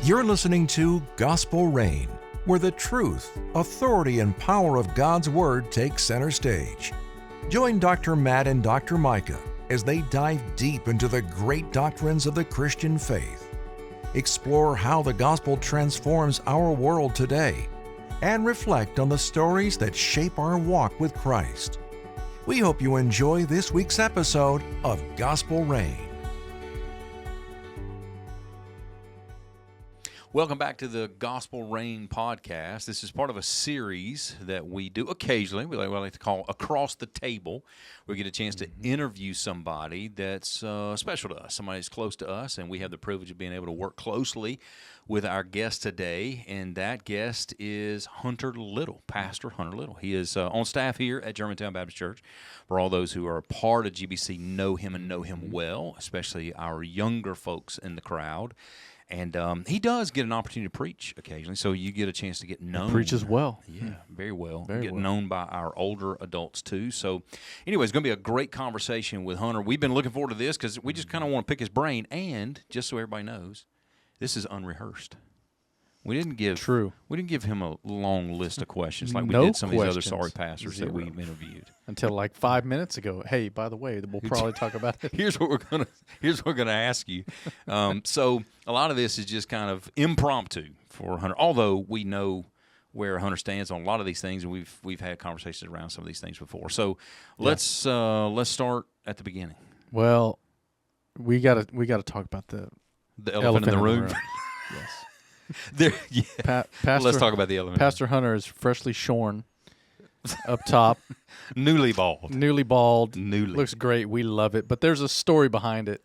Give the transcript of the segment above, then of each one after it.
You're listening to Gospel Reign, where the truth, authority, and power of God's Word take center stage. Join Dr. Matt and Dr. Micah as they dive deep into the great doctrines of the Christian faith, explore how the gospel transforms our world today, and reflect on the stories that shape our walk with Christ. We hope you enjoy this week's episode of Gospel Reign. Welcome back to the Gospel Reign podcast. This is part of a series that we do occasionally. We like to call Across the Table. We get a chance to interview somebody that's special to us, somebody that's close to us, and we have the privilege of being able to work closely with our guest today, and that guest is Hunter Little, Pastor Hunter Little. He is on staff here at Germantown Baptist Church. For all those who are a part of GBC, know him and know him well, especially our younger folks in the crowd. And he does get an opportunity to preach occasionally, so you get a chance to get known. He preaches well. Yeah, very well. Very get well. known by our older adults, too. So anyway, it's going to be a great conversation with Hunter. We've been looking forward to this because we just kind of want to pick his brain. And just so everybody knows, this is unrehearsed. We didn't give him a long list of questions like we did some of these other sorry pastors that we've interviewed. Until like 5 minutes ago. Hey, by the way, we'll probably talk about it. Here's what we're gonna ask you. So a lot of this is just kind of impromptu for Hunter, although we know where Hunter stands on a lot of these things, and we've had conversations around some of these things before. So let's start at the beginning. Well, we gotta talk about the elephant in the room. Yes. Let's talk about the elephant. Pastor Hunter is freshly shorn up top. Newly bald. Looks great. We love it. But there's a story behind it,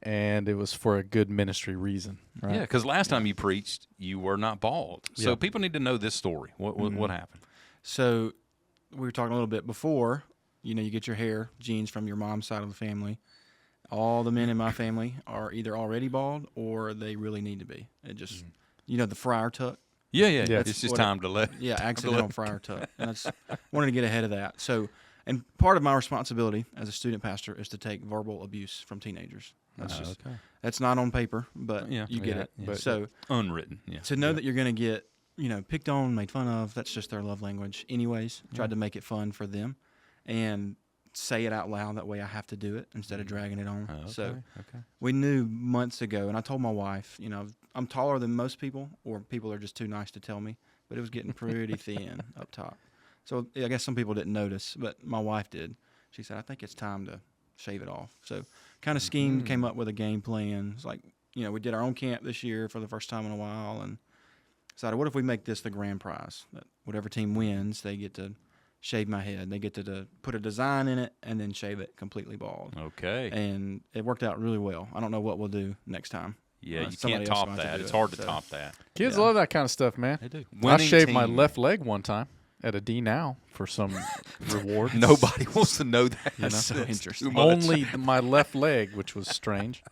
and it was for a good ministry reason. Right? Yeah, because last time you preached, you were not bald. So people need to know this story. What happened? So we were talking a little bit before. You know, you get your hair genes from your mom's side of the family. All the men in my family are either already bald or they really need to be. It just, you know, the friar tuck. Yeah. It's just time to let. Yeah, accidental friar tuck. And that's wanted to get ahead of that. So, and part of my responsibility as a student pastor is to take verbal abuse from teenagers. That's that's not on paper, but you get it. Yeah. So unwritten. Yeah. To know that you're going to get, picked on, made fun of, that's just their love language. Anyways, tried to make it fun for them, and say it out loud. That way I have to do it instead of dragging it on. So we knew months ago, and I told my wife, I'm taller than most people, or people are just too nice to tell me, but it was getting pretty thin up top. So I guess some people didn't notice, but my wife did. She said, I think it's time to shave it off. So kind of schemed, came up with a game plan. It's like, we did our own camp this year for the first time in a while, and decided, what if we make this the grand prize? That whatever team wins, they get to shave my head. They get to put a design in it and then shave it completely bald. Okay. And it worked out really well. I don't know what we'll do next time. Yeah, you can't top that. It's hard to top that. Kids love that kind of stuff, man. They do. I shaved my left leg one time at a D now for some reward. Nobody wants to know that. That's so interesting. Only my left leg, which was strange.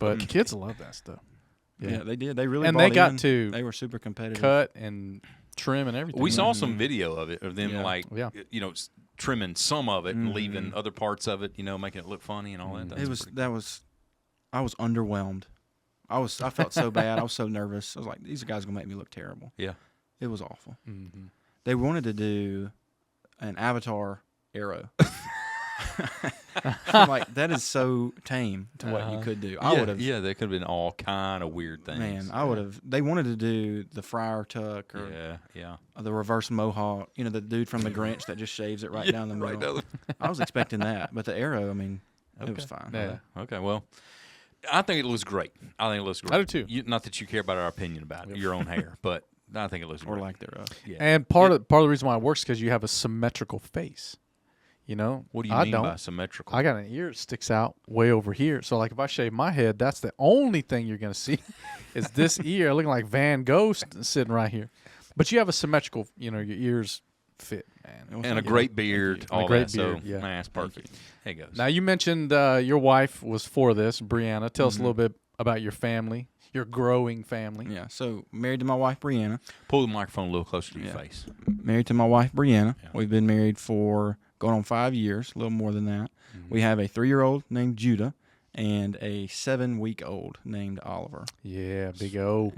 But kids love that stuff. Yeah, they did. They really and bought they got in. to They were super competitive. cut and trim and everything. We saw some video of it, of them trimming some of it and leaving other parts of it, making it look funny and all that. I was underwhelmed. I felt so bad. I was so nervous. I was like, these guys are gonna make me look terrible. Yeah, it was awful. Mm-hmm. They wanted to do an Avatar arrow. I'm like, that is so tame to what you could do. I would have. Yeah, there could have been all kind of weird things. Man, I would have. They wanted to do the friar tuck or the reverse mohawk. The dude from the Grinch that just shaves it right down the middle. I was expecting that, but the arrow, it was fine. Yeah. Okay, well, I think it looks great. I do too. Not that you care about our opinion about your own hair, but I think it looks great. Or lack thereof. Yeah. And part of the reason why it works is because you have a symmetrical face. What do you mean by symmetrical? I got an ear that sticks out way over here. So, like, if I shave my head, that's the only thing you're going to see is this ear looking like Van Gogh sitting right here. But you have a symmetrical, your ears fit, man. And a great beard, all great that. Beard, so, that's perfect. Here it goes. Now, you mentioned your wife was for this, Brianna. Tell us a little bit about your family, your growing family. Yeah, so married to my wife, Brianna. Pull the microphone a little closer to your face. Married to my wife, Brianna. Yeah. We've been married for going on 5 years, a little more than that. Mm-hmm. We have a 3-year-old named Judah and a 7-week-old named Oliver. Yeah, Big O.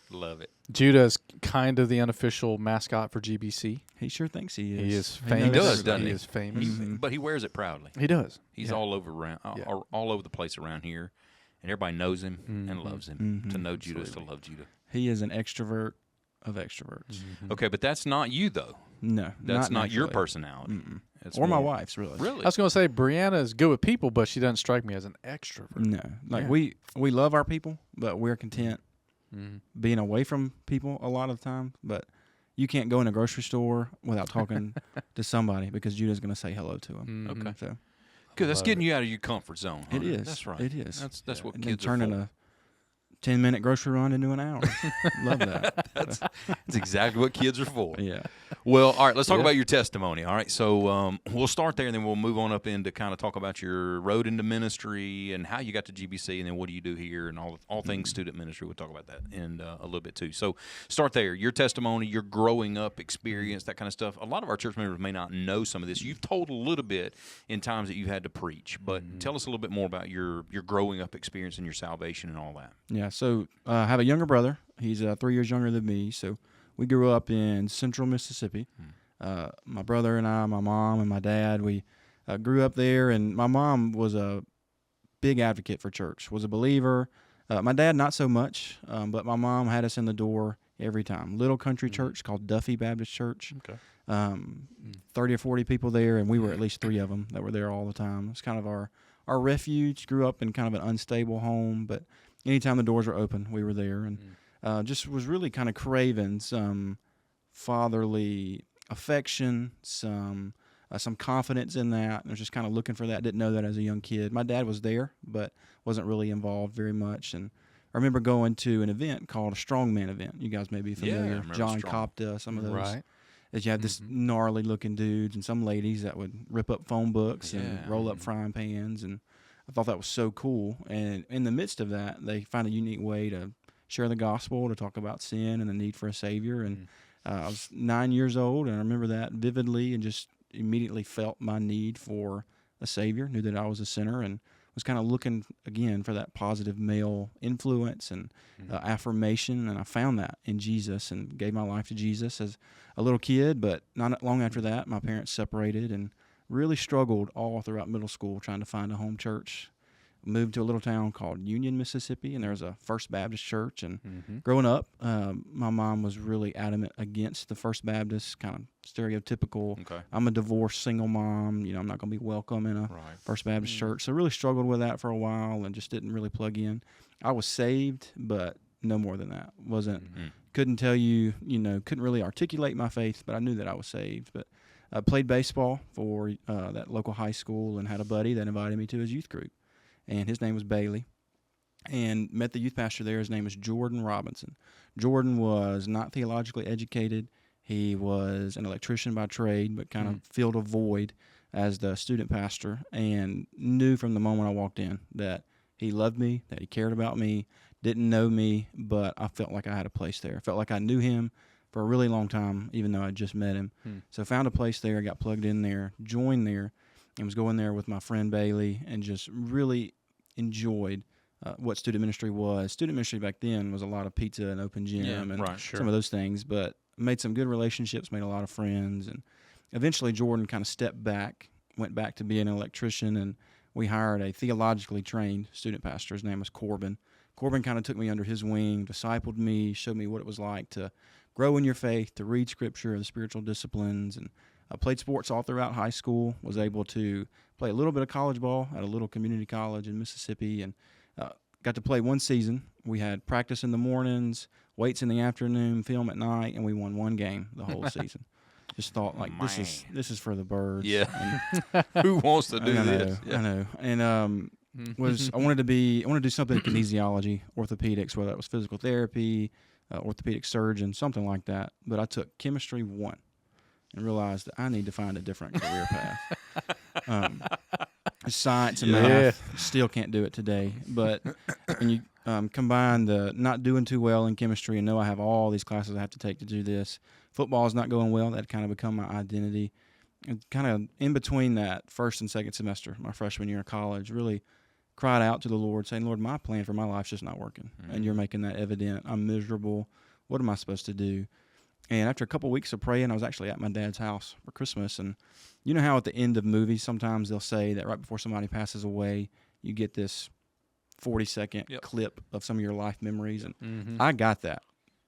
Love it. Judah's kind of the unofficial mascot for GBC. He sure thinks he is. He is He famous. does, doesn't He he? is famous. But he wears it proudly. He does. He's Yeah. all over around, all over the place around here, and everybody knows him and loves him. To know Judah is to love Judah. He is an extrovert of extroverts. Okay, but that's not you though. No, That's not your naturally. personality. It's Or my more- wife's, really. Really? I was going to say Brianna is good with people, but she doesn't strike me as an extrovert. No, like Yeah. we love our people, but we're content being away from people a lot of the time. But you can't go in a grocery store without talking to somebody because Judah's going to say hello to him. Okay. So Good. That's getting you out of your comfort zone. it Hunter. is. That's right. It is. That's what and then kids are turning for. a 10-minute grocery run into an hour. Love that. That's exactly what kids are for. Yeah. Well, all right, let's talk Yeah. about your testimony. All right, so we'll start there, and then we'll move on up into kind of talk about your road into ministry and how you got to GBC, and then what do you do here, and all things student ministry. We'll talk about that in a little bit too. So start there. Your testimony, your growing up experience, that kind of stuff. A lot of our church members may not know some of this. You've told a little bit in times that you've had to preach, but tell us a little bit more about your growing up experience and your salvation and all that. Yeah, so I have a younger brother. He's 3 years younger than me. So we grew up in central Mississippi. My brother and I, my mom and my dad, we grew up there. And my mom was a big advocate for church, was a believer. My dad, not so much, but my mom had us in the door every time. Little country church called Duffy Baptist Church. Okay. 30 or 40 people there, and we were at least 3 of them that were there all the time. It's kind of our refuge. Grew up in kind of an unstable home, but anytime the doors were open, we were there, and just was really kind of craving some fatherly affection, some confidence in that. I was just kind of looking for that. Didn't know that as a young kid. My dad was there, but wasn't really involved very much. And I remember going to an event called a Strongman event. You guys may be I familiar. remember John Strong. Copta, some of those. Right. Is you had this gnarly looking dudes and some ladies that would rip up phone books and Yeah. roll up frying pans, and I thought that was so cool. And in the midst of that, they find a unique way to share the gospel, to talk about sin and the need for a savior. And I was 9 years old, and I remember that vividly, and just immediately felt my need for a savior. Knew that I was a sinner, and was kind of looking again for that positive male influence and affirmation. And I found that in Jesus, and gave my life to Jesus as a little kid. But not long after that, my parents separated, and really struggled all throughout middle school trying to find a home church. Moved to a little town called Union, Mississippi, and there was a First Baptist church. And growing up, my mom was really adamant against the First Baptist, kind of stereotypical. Okay. I'm a divorced single mom. You know, I'm not going to be welcome in a First Baptist church. So really struggled with that for a while, and just didn't really plug in. I was saved, but no more than that. Couldn't tell you, couldn't really articulate my faith, but I knew that I was saved. But I played baseball for that local high school, and had a buddy that invited me to his youth group. And his name was Bailey, and met the youth pastor there. His name was Jordan Robinson. Jordan was not theologically educated. He was an electrician by trade, but kind of filled a void as the student pastor, and knew from the moment I walked in that he loved me, that he cared about me, didn't know me, but I felt like I had a place there. I felt like I knew him for a really long time, even though I just met him. So found a place there, got plugged in there, joined there, and was going there with my friend Bailey, and just really enjoyed what student ministry was. Student ministry back then was a lot of pizza and open gym and some of those things, but made some good relationships, made a lot of friends, and eventually Jordan kind of stepped back, went back to being an electrician, and we hired a theologically trained student pastor. His name was Corbin. Corbin kind of took me under his wing, discipled me, showed me what it was like to grow in your faith, to read scripture, the spiritual disciplines, and I played sports all throughout high school, was able to play a little bit of college ball at a little community college in Mississippi, and got to play one season. We had practice in the mornings, weights in the afternoon, film at night, and we won one game the whole season. Just thought, like, this is for the birds. Yeah. Who wants to do this? I know. And I wanted to do something in kinesiology, orthopedics, whether that was physical therapy, orthopedic surgeon, something like that. But I took chemistry 1 and realized that I need to find a different career path. Science and math, still can't do it today. But when you combine the not doing too well in chemistry and know I have all these classes I have to take to do this, football is not going well. That kind of become my identity. And kind of in between that first and second semester, my freshman year of college, really cried out to the Lord, saying, Lord, my plan for my life's just not working, and you're making that evident. I'm miserable. What am I supposed to do? And after a couple weeks of praying, I was actually at my dad's house for Christmas. And you know how at the end of movies, sometimes they'll say that right before somebody passes away, you get this 40-second clip of some of your life memories. And I got that,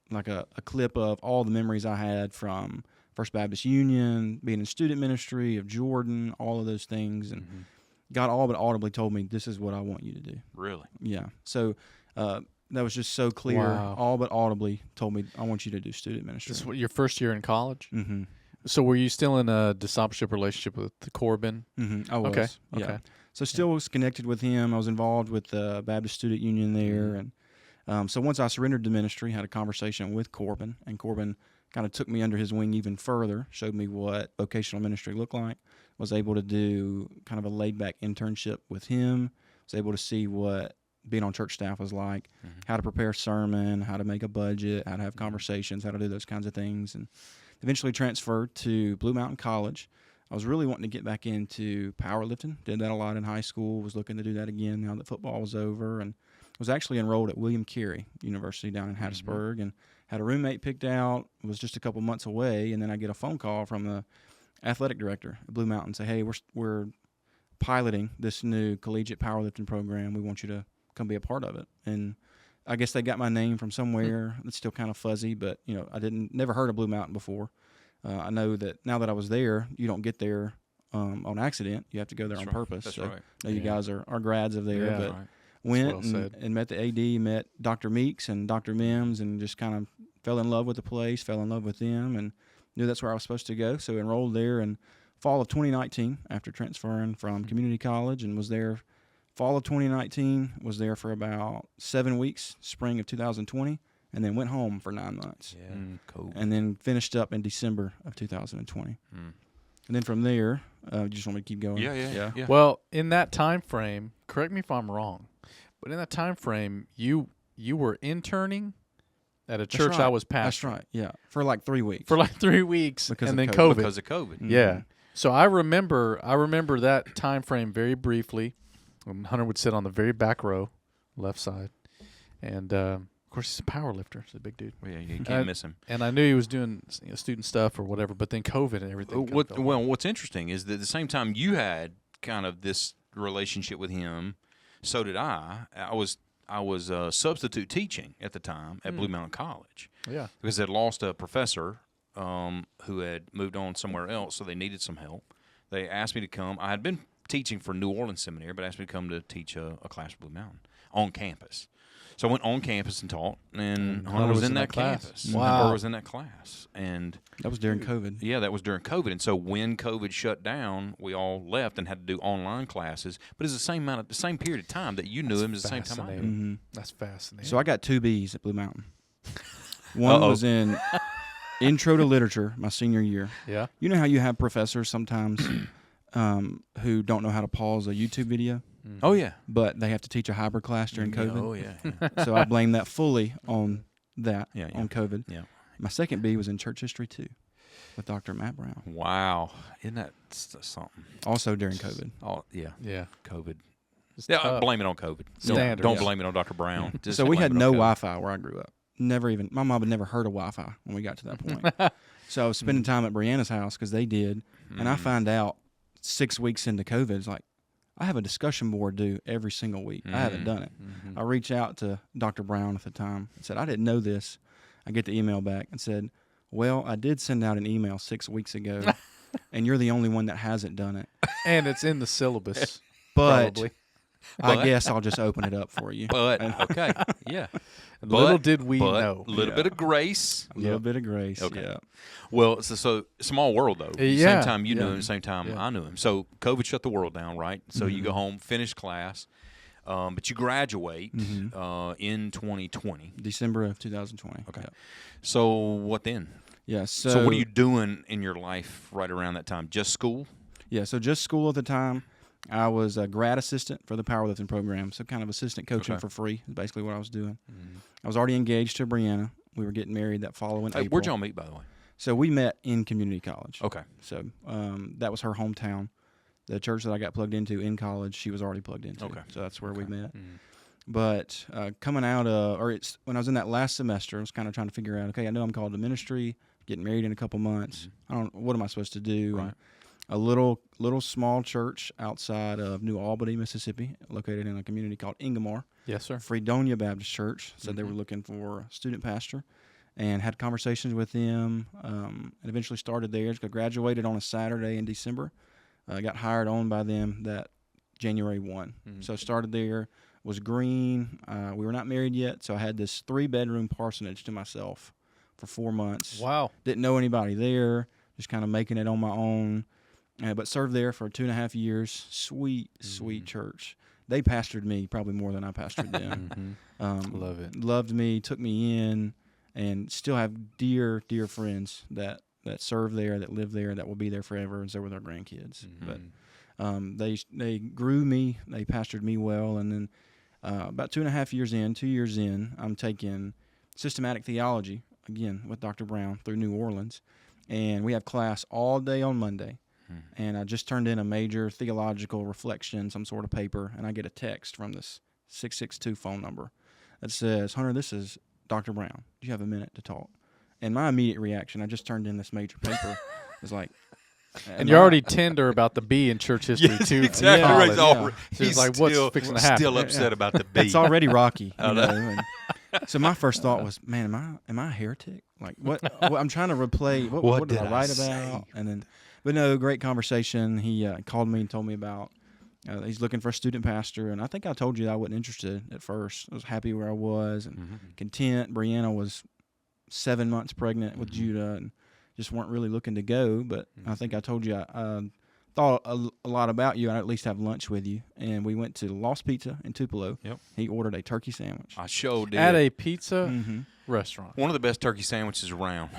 like a clip of all the memories I had from First Baptist Union, being in student ministry, of Jordan, all of those things. And God all but audibly told me, this is what I want you to do. Really? Yeah. So that was just so clear. Wow. All but audibly told me, I want you to do student ministry. This is your first year in college? Mm-hmm. So were you still in a discipleship relationship with Corbin? Mm-hmm. I was. Okay. Yeah. Okay. So still was connected with him. I was involved with the Baptist Student Union there. And so once I surrendered to ministry, had a conversation with Corbin, and Corbin kind of took me under his wing even further, showed me what vocational ministry looked like, was able to do kind of a laid-back internship with him, was able to see what being on church staff was like, how to prepare a sermon, how to make a budget, how to have conversations, how to do those kinds of things, and eventually transferred to Blue Mountain College. I was really wanting to get back into powerlifting, did that a lot in high school, was looking to do that again now that football was over, and was actually enrolled at William Carey University down in Hattiesburg, and had a roommate picked out, was just a couple months away, and then I get a phone call from the athletic director at Blue Mountain, say, hey, we're piloting this new collegiate powerlifting program. We want you to come be a part of it. And I guess they got my name from somewhere. It's still kind of fuzzy, but I never heard of Blue Mountain before. I know that now that I was there, you don't get there on accident. You have to go there on purpose. That's so right. I know you guys are grads of there, but right. went Well and met the AD, met Dr. Meeks and Dr. Mims, and just kind of fell in love with the place, fell in love with them, and knew that's where I was supposed to go. So enrolled there in fall of 2019 after transferring from community college, and was there fall of 2019, was there for about 7 weeks, spring of 2020, and then went home for 9 months. Yeah. Cool. And then finished up in December of 2020. And then from there, you just want me to keep going? Yeah. Well, in that time frame, correct me if I'm wrong, but in that time frame, you were interning at a church right. I was pastoring. That's right, yeah. For like 3 weeks. For like 3 weeks, Because and of then COVID. COVID. Because of COVID. Yeah. So I remember that time frame very briefly. Hunter would sit on the very back row, left side, and of course he's a power lifter. He's a big dude. Yeah, you can't miss him. And I knew he was doing student stuff or whatever, but then COVID and everything. What's interesting is that at the same time you had kind of this relationship with him, so did I. I was substitute teaching at the time at Blue Mountain College. Yeah. Because they'd lost a professor who had moved on somewhere else, so they needed some help. They asked me to come. I had been teaching for New Orleans Seminary, but asked me to come to teach a class at Blue Mountain on campus. So I went on campus and taught, and Hunter was in that class. campus. Wow. Or was in that class. And That was during COVID. yeah, that was during COVID. And so when COVID shut down, we all left and had to do online classes. But it's the same period of time that you knew him as the same time I knew him. That's fascinating. So I got 2 Bs at Blue Mountain. One was in Intro to Literature, my senior year. Yeah. You know how you have professors sometimes who don't know how to pause a YouTube video, Oh, yeah. but they have to teach a hybrid class during COVID. Oh, yeah. So I blame that fully on that, Yeah, yeah. on COVID. Yeah. My second B was in Church History 2 with Dr. Matt Brown, Wow. Isn't that something? also during COVID. Oh, yeah. Yeah. COVID. Just Yeah, tough. blame it on COVID. Standard, Don't yeah. blame it on Dr. Brown. Just So we blame had it on no COVID. Wi-Fi where I grew up. My mom had never heard of Wi-Fi when we got to that point. So I was spending time at Brianna's house because they did, and I find out 6 weeks into COVID, it's like, I have a discussion board due every single week. I haven't done it. I reached out to Dr. Brown at the time and said, I didn't know this. I get the email back and said, well, I did send out an email 6 weeks ago, and you're the only one that hasn't done it. And it's in the syllabus. But probably. I guess I'll just open it up for you. But, okay. Yeah. Little did we but know. A little bit of grace. A little bit of grace. Okay. Yeah. Well, so small world, though. Yeah. Same time you knew Yeah. him, same time Yeah. I knew him. So COVID shut the world down, right? So you go home, finish class, but you graduate in 2020. December of 2020. Okay. Yeah. So what then? Yeah. So what are you doing in your life right around that time? Just school? Yeah, so just school at the time. I was a grad assistant for the powerlifting program, so kind of assistant coaching Okay. for free is basically what I was doing. I was already engaged to Brianna. We were getting married that following Hey, April. where'd y'all meet, by the way? So we met in community college. Okay. So that was her hometown. the church that I got plugged into in college, she was already plugged into. Okay. So that's where we met. Mm-hmm. But coming out of, when I was in that last semester, I was kind of trying to figure out, okay, I know I'm called to ministry, getting married in a couple months. What am I supposed to do? Right. And a little small church outside of New Albany, Mississippi, located in a community called Ingomar. Yes, sir. Fredonia Baptist Church said they were looking for a student pastor, and had conversations with them, and eventually started there. I graduated on a Saturday in December. I got hired on by them that January 1. So I started there, was green. We were not married yet, so I had this 3-bedroom parsonage to myself for 4 months. Wow. Didn't know anybody there, just kind of making it on my own, but served there for 2.5 years. Sweet church. They pastored me probably more than I pastored them. Love it. Loved me, took me in, and still have dear friends that serve there, that live there, that will be there forever, and so with our grandkids. But they grew me, they pastored me well, and then about 2.5 years in, 2 years in, I'm taking systematic theology again with Dr. Brown through New Orleans, and we have class all day on Monday. And I just turned in a major theological reflection, some sort of paper, and I get a text from this 662 phone number that says, "Hunter, this is Dr. Brown. Do you have a minute to talk?" And my immediate reaction, I just turned in this major paper, was like, And you're already tender about the B in church history, too. Exactly. from He's college. already- So it's he's like, what's still- fixing to happen? Still upset about the B. it's already rocky. You know? And so my first thought was, man, am I a heretic? Like what I'm trying to replay. What did I write about? And then, but no, great conversation. He called me and told me about he's looking for a student pastor, and I think I told you that I wasn't interested at first. I was happy where I was and content. Brianna was 7 months pregnant with Judah, and just weren't really looking to go. But I think I told you I thought a lot about you. I'd at least have lunch with you, and we went to Lost Pizza in Tupelo. Yep. He ordered a turkey sandwich. I showed At a pizza restaurant. one of the best turkey sandwiches around.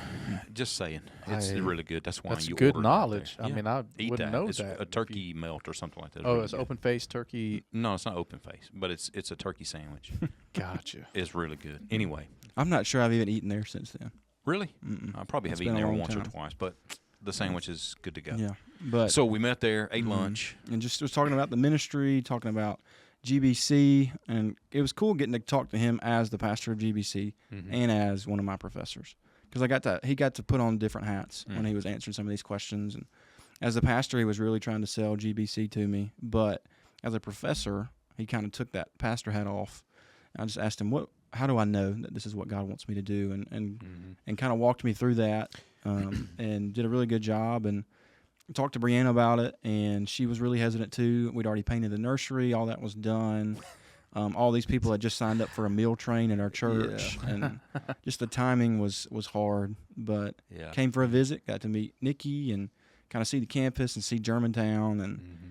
Just saying, it's I- really good. That's why That's you good ordered it out knowledge. there. I Yeah. mean, I Eat wouldn't that. know It's that. a turkey melt or something like that. Oh, really it's good. open-faced turkey. No, it's not open face, but it's a turkey sandwich. Gotcha. It's really good. Anyway, I'm not sure I've even eaten there since then. really, Mm-mm. I probably It's have eaten been a there long once or time. twice, but the sandwich is good to go. Yeah, but So we met there, ate lunch. and just was talking about the ministry, talking about GBC, and it was cool getting to talk to him as the pastor of GBC and as one of my professors, because he got to put on different hats when he was answering some of these questions. And as the pastor, he was really trying to sell GBC to me, but as a professor, he kind of took that pastor hat off. I just asked him, how do I know that this is what God wants me to do, and kind of walked me through that, and did a really good job. And talked to Brianna about it, and she was really hesitant too. We'd already painted the nursery, all that was done. All these people had just signed up for a meal train at our church, and just the timing was hard. But Yeah. came for a visit, got to meet Nikki and kind of see the campus and see Germantown, and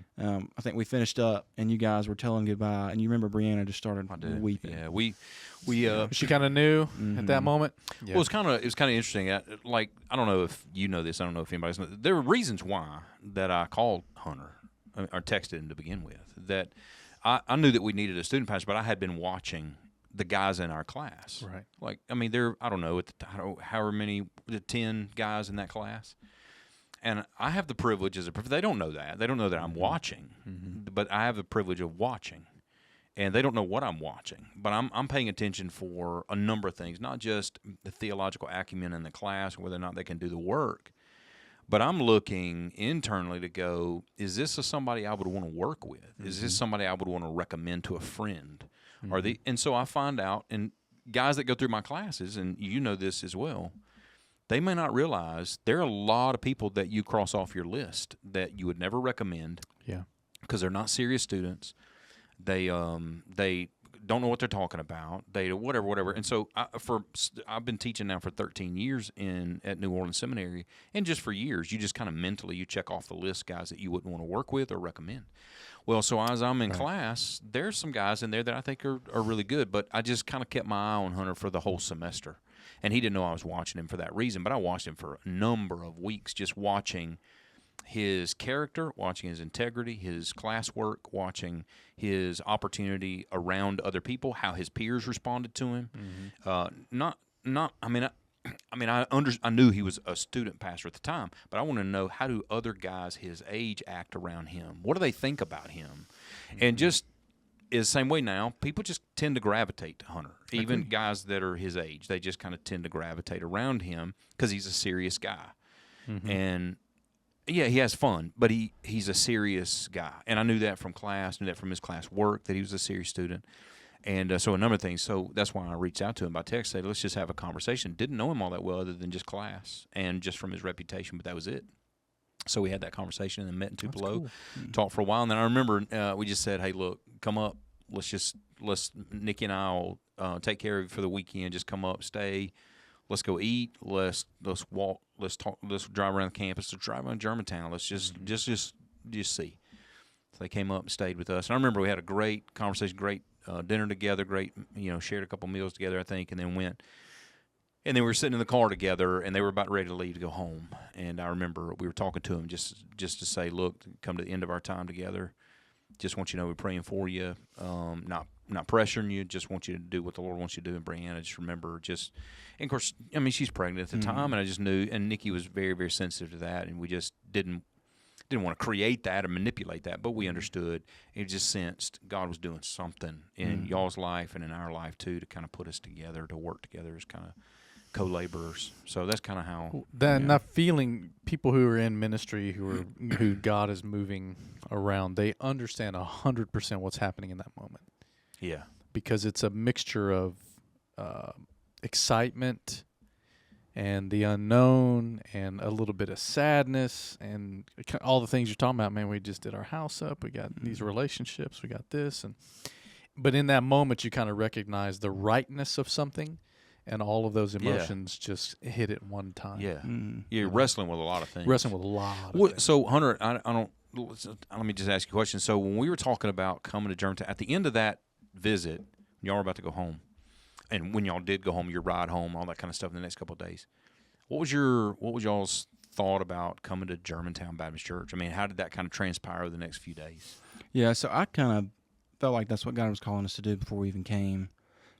I think we finished up, and you guys were telling goodbye, and you remember Brianna just started weeping. Yeah, we She kind of knew at that moment. Yeah. Well, it was kind of interesting. Like, I don't know if you know this. I don't know if anybody's knows. There were reasons why that I called Hunter or texted him to begin with. That I knew that we needed a student pastor, but I had been watching the guys in our class. Right. Like, I mean, I don't know, however many, 10 guys in that class. And I have the privilege they don't know that. They don't know that I'm watching, but I have the privilege of watching. And they don't know what I'm watching, but I'm paying attention for a number of things, not just the theological acumen in the class, whether or not they can do the work, but I'm looking internally to go, is this somebody I would want to work with? Is this somebody I would want to recommend to a friend? And so I find out, and guys that go through my classes, and you know this as well, they may not realize there are a lot of people that you cross off your list that you would never recommend. Yeah. Because they're not serious students. They don't know what they're talking about. They whatever. And so I've been teaching now for 13 years at New Orleans Seminary, and just for years, you just kind of mentally you check off the list guys that you wouldn't want to work with or recommend. Well, so as I'm in class, there's some guys in there that I think are really good, but I just kind of kept my eye on Hunter for the whole semester, and he didn't know I was watching him for that reason. But I watched him for a number of weeks, just watching his character, watching his integrity, his classwork, watching his opportunity around other people, how his peers responded to him. I mean, I knew he was a student pastor at the time, but I wanted to know, how do other guys his age act around him? What do they think about him? And just is the same way now. People just tend to gravitate to Hunter, even guys that are his age. They just kind of tend to gravitate around him because he's a serious guy. And yeah, he has fun, but he's a serious guy. And I knew that from class, knew that from his class work, that he was a serious student. And so a number of things. So that's why I reached out to him by text, said, let's just have a conversation. Didn't know him all that well other than just class and just from his reputation, but that was it. So we had that conversation and then met in Tupelo, talked for a while. And then I remember we just said, hey, look, come up. Let's Nikki and I will take care of you for the weekend. Just come up, stay. Let's go eat. Let's walk. Let's talk. Let's drive around the campus. Let's drive around Germantown. Let's just see. So they came up and stayed with us. And I remember we had a great conversation, great dinner together, great, shared a couple meals together, I think, and then went. And then we were sitting in the car together, and they were about ready to leave to go home. And I remember we were talking to them just to say, look, come to the end of our time together. Just want you to know we're praying for you, not pressuring you. Just want you to do what the Lord wants you to do. And Brianna, just remember, and of course, I mean, she's pregnant at the time, and I just knew, and Nikki was very, very sensitive to that, and we just didn't want to create that or manipulate that, but we understood. It just sensed God was doing something in y'all's life and in our life too, to kind of put us together, to work together as kind of co-laborers. So that's kind of how that feeling. People who are in ministry, who God is moving around, they understand 100% what's happening in that moment. Yeah, because it's a mixture of excitement and the unknown and a little bit of sadness and all the things you're talking about. Man, we just did our house up. We got these relationships. We got this, but in that moment, you kind of recognize the rightness of something. And all of those emotions just hit at one time. Yeah, you're wrestling with a lot of things. Things. So Hunter, I don't. Let me just ask you a question. So when we were talking about coming to Germantown, at the end of that visit, y'all were about to go home, and when y'all did go home, your ride home, all that kind of stuff in the next couple of days. What was y'all's thought about coming to Germantown Baptist Church? I mean, how did that kind of transpire over the next few days? Yeah, so I kind of felt like that's what God was calling us to do before we even came.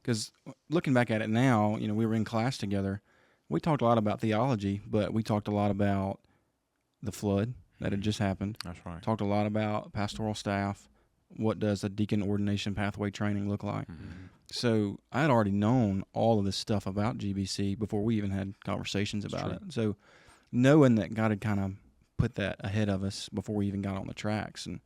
Because looking back at it now, we were in class together. We talked a lot about theology, but we talked a lot about the flood that had just happened. That's right. Talked a lot about pastoral staff. What does a deacon ordination pathway training look like? So I had already known all of this stuff about GBC before we even had conversations about it. So knowing that God had kind of put that ahead of us before we even got on the tracks, and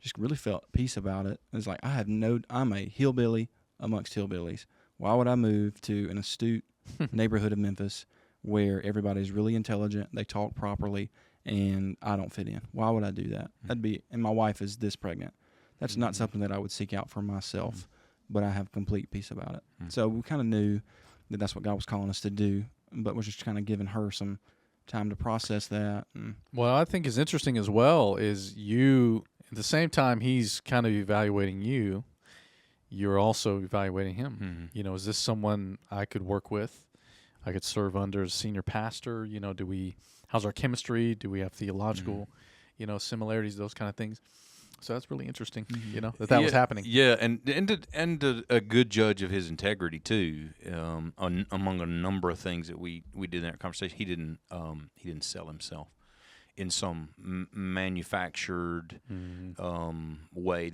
just really felt peace about it. It was like, I'm a hillbilly amongst hillbillies. Why would I move to an astute neighborhood of Memphis where everybody's really intelligent, they talk properly, and I don't fit in? Why would I do that? And my wife is this pregnant. That's not something that I would seek out for myself, but I have complete peace about it. So we kind of knew that that's what God was calling us to do, but we're just kind of giving her some time to process that. Well, I think is interesting as well is you, at the same time he's kind of evaluating you, you're also evaluating him. Is this someone I could work with? I could serve under as senior pastor. How's our chemistry? Do we have theological, similarities, those kind of things? So that's really interesting, that was happening. Yeah, and a good judge of his integrity too. Among a number of things that we did in that conversation, he didn't sell himself in some manufactured way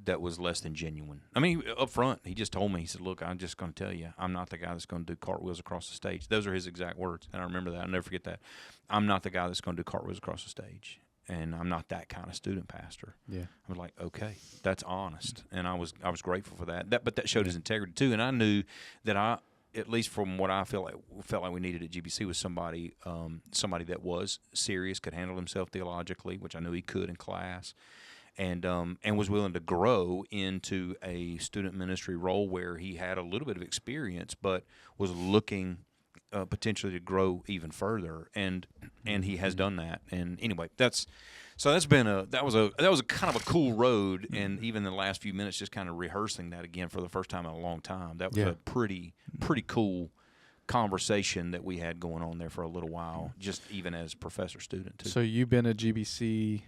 that was less than genuine. I mean, up front, he just told me, he said, look, I'm just going to tell you, I'm not the guy that's going to do cartwheels across the stage. Those are his exact words, and I remember that. I'll never forget that. I'm not the guy that's going to do cartwheels across the stage, and I'm not that kind of student pastor. Yeah. I was like, okay, that's honest, and I was grateful for that. But that showed his integrity, too, and I knew that at least from what I felt like we needed at GBC was somebody that was serious, could handle himself theologically, which I knew he could in class, and was willing to grow into a student ministry role where he had a little bit of experience, but was looking potentially to grow even further, and he has done that. And anyway, that was a kind of a cool road, and even in the last few minutes, just kind of rehearsing that again for the first time in a long time. That was a pretty cool conversation that we had going on there for a little while, just even as professor student too. So you've been at GBC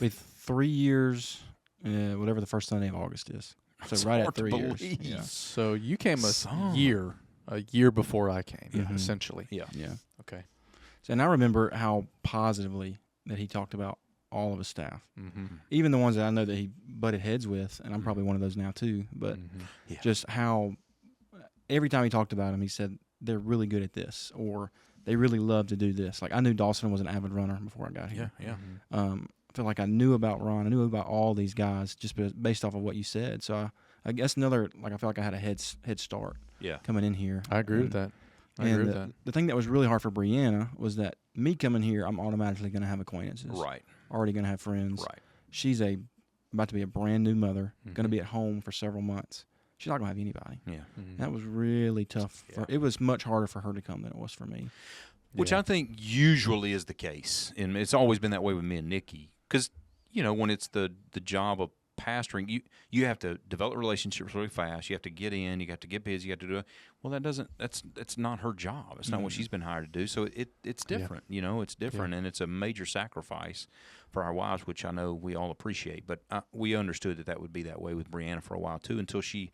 with 3 years, whatever the first Sunday of August is. So That's right hard at 3 to years. believe. Yeah. So you came a year a year before I came, essentially. Yeah. Yeah. Okay. So, and I remember how positively that he talked about all of his staff, Mm-hmm. even the ones that I know that he butted heads with, and I'm probably one of those now too. But Yeah. just how every time he talked about him, he said they're really good at this, or they really love to do this. Like I knew Dawson was an avid runner before I got here. Yeah. I feel like I knew about Ron. I knew about all these guys just based off of what you said. So I guess another, like I feel like I had a head start Yeah. coming in here. I agree with that. I agree with that. The thing that was really hard for Brianna was that me coming here, I'm automatically going to have acquaintances. Right. Already going to have friends. Right. She's about to be a brand new mother, going to be at home for several months. She's not going to have anybody. Yeah. That was really tough. It was much harder for her to come than it was for me. Which I think usually is the case, and it's always been that way with me and Nikki. Because when it's the job of pastoring, you have to develop relationships really fast. You have to get in. You have to get busy. You have to do it. Well, that's not her job. It's not what she's been hired to do. So it's different. It's different, and it's a major sacrifice for our wives, which I know we all appreciate. But we understood that would be that way with Brianna for a while too, until she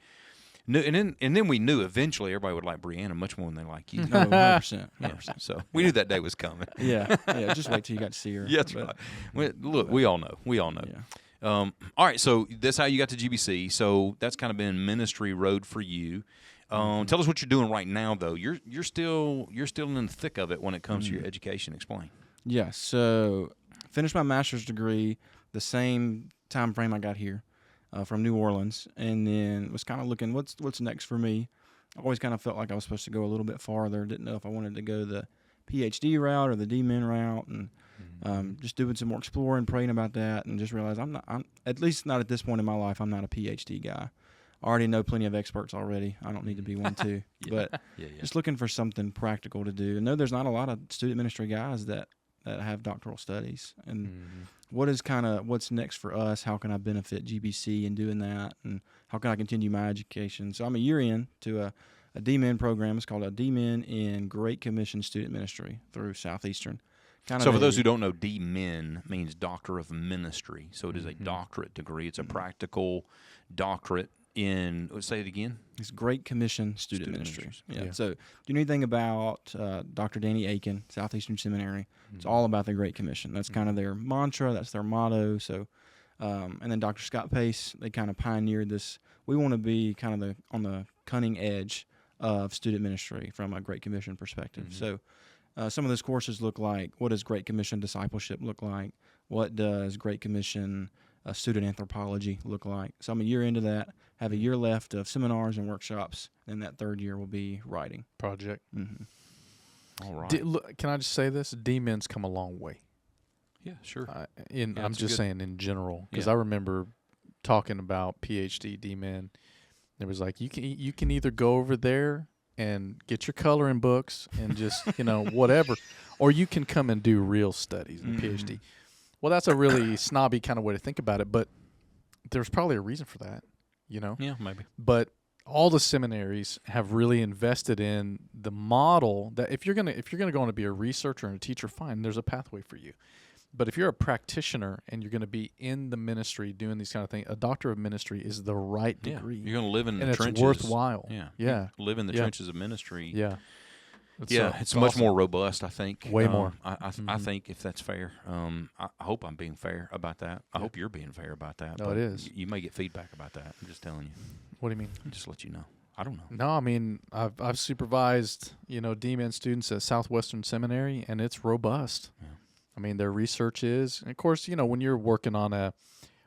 knew, and then we knew eventually everybody would like Brianna much more than they like you. No, 100%. Yeah, so we knew that day was coming. Yeah. Just wait till you got to see her. Yeah, that's right. Look, we all know. Yeah. All right, so that's how you got to GBC. So that's kind of been ministry road for you. Tell us what you're doing right now, though. You're still in the thick of it when it comes to your education. Explain. Yeah. So finished my master's degree the same time frame I got here from New Orleans, and then was kind of looking what's next for me. I always kind of felt like I was supposed to go a little bit farther. Didn't know if I wanted to go the PhD route or the D-Min route, and just doing some more exploring, praying about that, and just realized I'm at least not at this point in my life, I'm not a PhD guy. I already know plenty of experts already. I don't need to be one too. But just looking for something practical to do. I know there's not a lot of student ministry guys that have doctoral studies. And what's next for us? How can I benefit GBC in doing that? And how can I continue my education? So I'm a year in to a D-Min program. It's called a D-Min in Great Commission Student Ministry through Southeastern. So for those who don't know, D-Min means Doctor of Ministry. So it is a doctorate degree. It's a practical doctorate in, say it again? It's Great Commission Student Ministry. Yeah. So do you know anything about Dr. Danny Aiken, Southeastern Seminary? It's all about the Great Commission. That's kind of their mantra. That's their motto. So, and then Dr. Scott Pace, they kind of pioneered this. We want to be kind of on the cutting edge of student ministry from a Great Commission perspective. So some of those courses look like, what does Great Commission discipleship look like? What does Great Commission student anthropology look like? So I'm a year into that, have a year left of seminars and workshops, and that third year will be writing. Project. All right. Can I just say this? D-Min's come a long way. Yeah, sure. I'm just saying in general, because I remember talking about PhD D-Min. It was like, you can either go over there and get your coloring books and just, whatever, or you can come and do real studies in PhD. Well, that's a really snobby kind of way to think about it, but there's probably a reason for that, Yeah, maybe. But all the seminaries have really invested in the model that if you're gonna go on to be a researcher and a teacher, fine, there's a pathway for you. But if you're a practitioner and you're going to be in the ministry doing these kind of things, a doctor of ministry is the right degree. You're going to live in the and trenches. it's worthwhile. Yeah. Live in the trenches of ministry. Yeah. It's much more robust, I think. Way more. I think if that's fair. I hope I'm being fair about that. I hope you're being fair about that. No, but it is. You may get feedback about that. I'm just telling you. What do you mean? Just let you know. I don't know. No, I mean I've supervised D-Min students at Southwestern Seminary, and it's robust. Yeah. I mean their research is, and of course when you're working on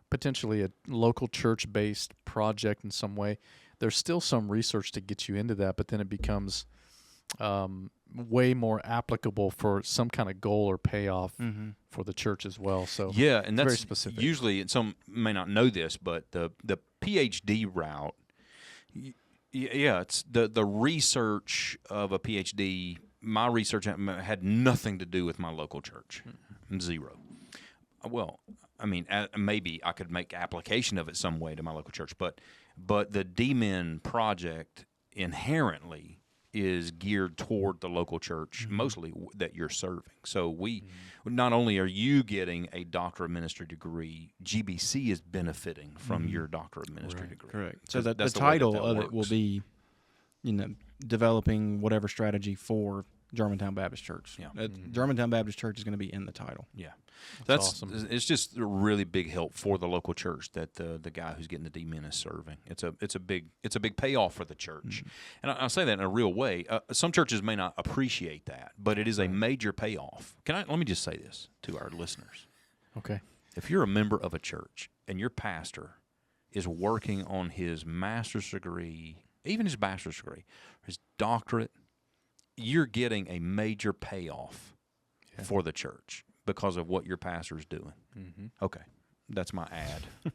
potentially a local church-based project in some way, there's still some research to get you into that, but then it becomes way more applicable for some kind of goal or payoff for the church as well. So and that's very specific. Usually, and some may not know this, but the PhD route, it's the research of a PhD. My research had nothing to do with my local church, zero. Well, I mean, maybe I could make application of it some way to my local church, but the D-Min project inherently is geared toward the local church, mostly that you're serving. So not only are you getting a Doctor of Ministry degree, GBC is benefiting from your Doctor of Ministry degree. Correct. So the title of it will be, developing whatever strategy for Germantown Baptist Church. Yeah. Germantown Baptist Church is going to be in the title. Yeah, That's that's awesome. It's just a really big help for the local church that the guy who's getting the D-men is serving. It's a big payoff for the church, and I say that in a real way. Some churches may not appreciate that, but it is a major payoff. Let me just say this to our listeners: Okay. if you're a member of a church and your pastor is working on his master's degree, even his bachelor's degree, his doctorate, you're getting a major payoff for the church because of what your pastor is doing. Okay, that's my ad.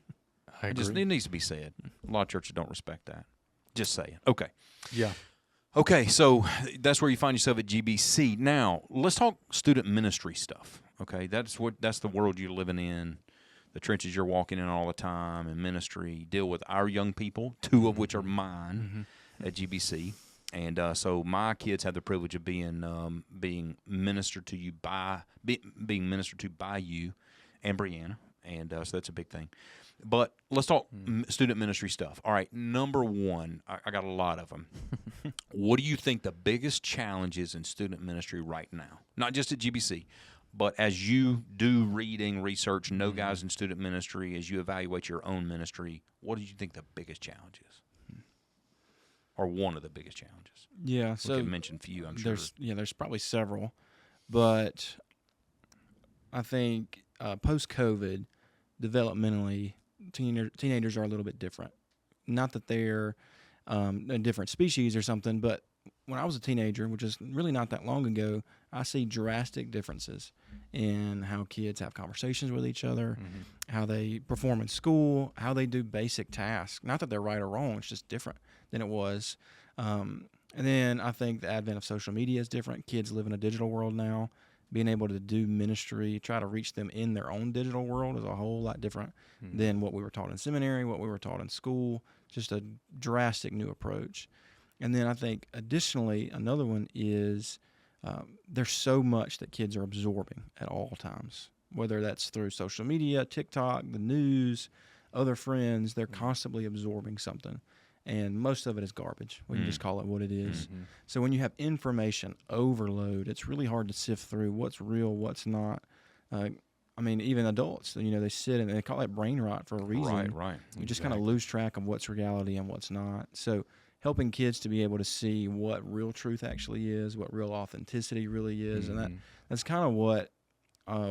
I agree. It needs to be said. A lot of churches don't respect that. Just saying. Okay. Yeah. Okay, so that's where you find yourself at GBC. Now, let's talk student ministry stuff. Okay, that's the world you're living in, the trenches you're walking in all the time, and ministry. Deal with our young people, 2 of which are mine at GBC. And so my kids have the privilege of being ministered to you being ministered to by you and Brianna, and so that's a big thing. But let's talk student ministry stuff. All right, number 1, I got a lot of them. What do you think the biggest challenge is in student ministry right now? Not just at GBC, but as you do reading, research, know guys in student ministry, as you evaluate your own ministry, what do you think the biggest challenge is? Or one of the biggest challenges? Yeah, We so can mention a few, I'm sure. there's probably several, but I think post-COVID, developmentally, teenagers are a little bit different. Not that they're a different species or something, but when I was a teenager, which is really not that long ago, I see drastic differences in how kids have conversations with each other, how they perform in school, how they do basic tasks. Not that they're right or wrong, it's just different than it was. And then I think the advent of social media is different. Kids live in a digital world now. Being able to do ministry, try to reach them in their own digital world is a whole lot different than what we were taught in seminary, what we were taught in school. Just a drastic new approach. And then I think additionally, another one is there's so much that kids are absorbing at all times, whether that's through social media, TikTok, the news, other friends. They're constantly absorbing something. And most of it is garbage. We can just call it what it is. So when you have information overload, it's really hard to sift through what's real, what's not. I mean, even adults, they sit and they call it brain rot for a reason. Right. You just kind of lose track of what's reality and what's not. So helping kids to be able to see what real truth actually is, what real authenticity really is, and that's kind of what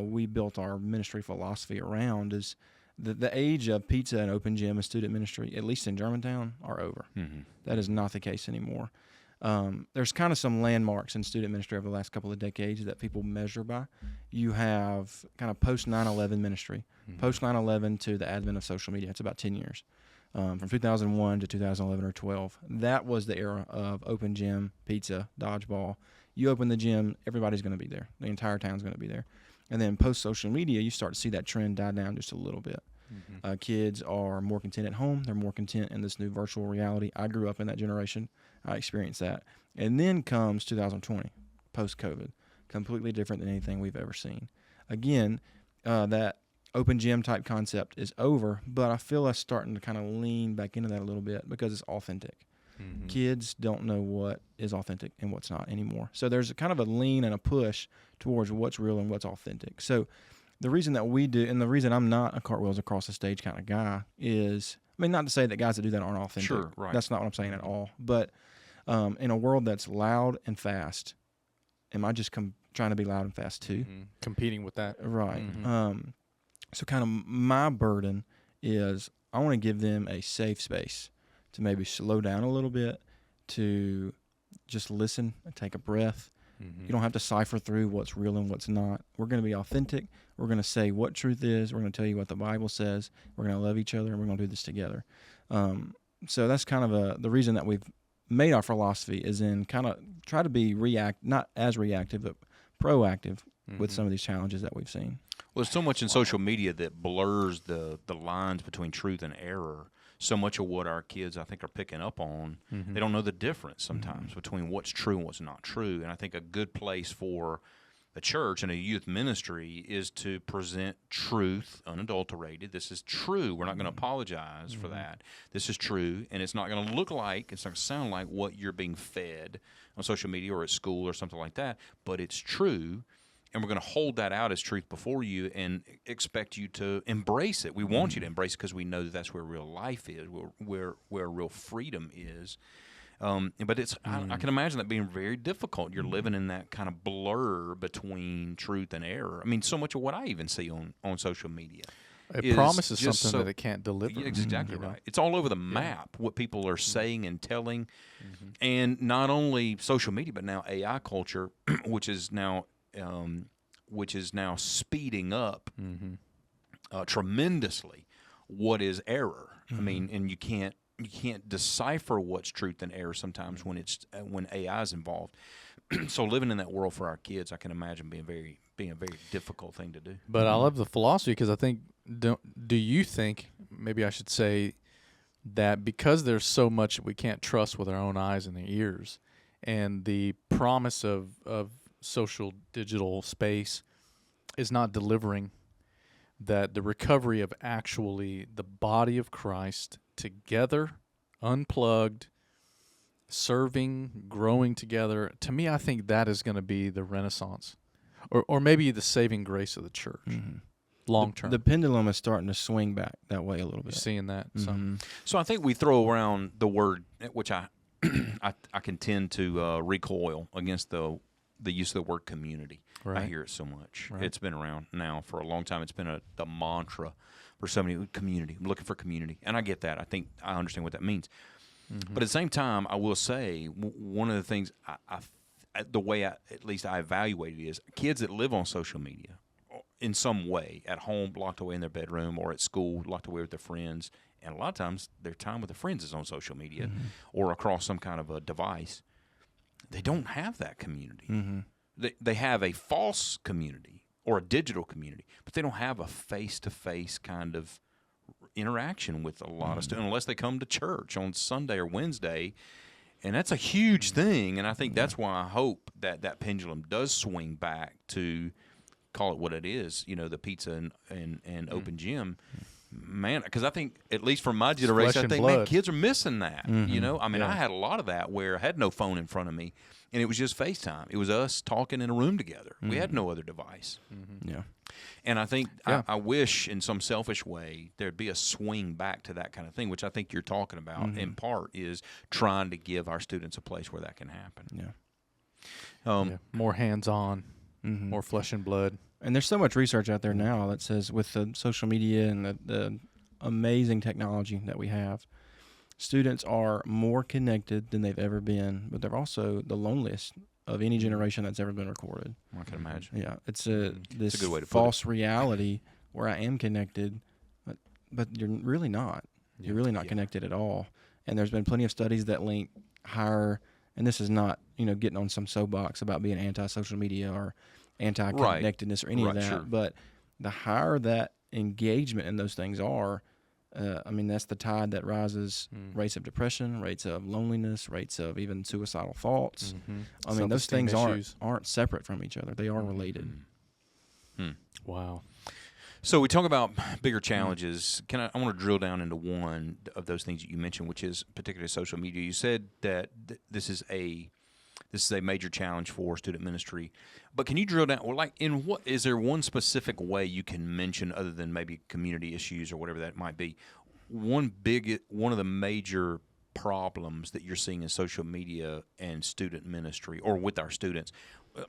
we built our ministry philosophy around is the age of pizza and open gym and student ministry, at least in Germantown, are over. That is not the case anymore. There's kind of some landmarks in student ministry over the last couple of decades that people measure by. You have kind of post 9/11 ministry, post 9/11 to the advent of social media. It's about 10 years. From 2001 to 2011 or 12. That was the era of open gym, pizza, dodgeball. You open the gym, everybody's going to be there. The entire town's going to be there. And then post-social media, you start to see that trend die down just a little bit. Kids are more content at home. They're more content in this new virtual reality. I grew up in that generation. I experienced that. And then comes 2020, post-COVID. Completely different than anything we've ever seen. Again, that open gym type concept is over, but I feel us starting to kind of lean back into that a little bit because it's authentic. Kids don't know what is authentic and what's not anymore. So there's a kind of a lean and a push towards what's real and what's authentic. So the reason that we do, and the reason I'm not a cartwheels across the stage kind of guy is, not to say that guys that do that aren't authentic. Sure, right. That's not what I'm saying at all. But in a world that's loud and fast, am I just trying to be loud and fast too? Competing with that. Right. So kind of my burden is I want to give them a safe space to maybe slow down a little bit, to just listen and take a breath. You don't have to cipher through what's real and what's not. We're going to be authentic. We're going to say what truth is. We're going to tell you what the Bible says. We're going to love each other, and we're going to do this together. So that's kind of the reason that we've made our philosophy is in kind of try to be not as reactive, but proactive with some of these challenges that we've seen. Well, there's so much in social media that blurs the lines between truth and error. So much of what our kids, I think, are picking up on, they don't know the difference sometimes between what's true and what's not true. And I think a good place for a church and a youth ministry is to present truth unadulterated. This is true. We're not going to apologize for that. This is true, and it's not going to look like, it's not going to sound like what you're being fed on social media or at school or something like that, but it's true, and we're going to hold that out as truth before you and expect you to embrace it. We want you to embrace it because we know that that's where real life is, where real freedom is. But it's I can imagine that being very difficult. You're living in that kind of blur between truth and error. I mean, so much of what I even see on social media. It promises something that it can't deliver. Yeah, exactly right. It's all over the map, what people are saying and telling. And not only social media, but now AI culture, which is now speeding up tremendously what is error. I mean, and you can't decipher what's truth and error sometimes when AI is involved. So living in that world for our kids, I can imagine being a very difficult thing to do. But I love the philosophy because I think, do you think, maybe I should say, that because there's so much we can't trust with our own eyes and ears, and the promise of social digital space is not delivering, that the recovery of actually the body of Christ together, unplugged, serving, growing together, to me, I think that is going to be the renaissance, or maybe the saving grace of the church, long term. The pendulum is starting to swing back that way a little bit. You're seeing that. So I think we throw around the word, which I can tend to recoil against the use of the word community. Right. I hear it so much. Right. It's been around now for a long time. It's been the mantra for so many. Community. I'm looking for community, and I get that. I think I understand what that means. But at the same time, I will say one of the things the way at least I evaluate it is kids that live on social media in some way, at home, locked away in their bedroom, or at school, locked away with their friends. And a lot of times their time with their friends is on social media or across some kind of a device. They don't have that community. They have a false community or a digital community, but they don't have a face-to-face kind of interaction with a lot of students unless they come to church on Sunday or Wednesday. And that's a huge thing, and I think that's why I hope that pendulum does swing back to call it what it is, the pizza and open gym. Man, because I think, at least from my generation, I think, man, kids are missing that. I mean, I had a lot of that where I had no phone in front of me, and it was just FaceTime. It was us talking in a room together. We had no other device. Yeah. And I think, I wish in some selfish way there'd be a swing back to that kind of thing, which I think you're talking about in part, is trying to give our students a place where that can happen. Yeah. More hands-on, more flesh and blood. And there's so much research out there now that says with the social media and the amazing technology that we have, students are more connected than they've ever been, but they're also the loneliest of any generation that's ever been recorded. I can imagine. Yeah, it's this a good way to false reality where I am connected, but you're really not. You're really not connected at all. And there's been plenty of studies that link higher, and this is not, getting on some soapbox about being anti-social media or anti-connectedness or any of that, sure. But the higher that engagement in those things are, that's the tide that rises rates of depression, rates of loneliness, rates of even suicidal thoughts. Those things aren't separate from each other. They are related. Wow. So we talk about bigger challenges. I want to drill down into one of those things that you mentioned, which is particularly social media. You said that this is a major challenge for student ministry, but can you drill down? Well, is there one specific way you can mention, other than maybe community issues or whatever that might be, one of the major problems that you're seeing in social media and student ministry, or with our students?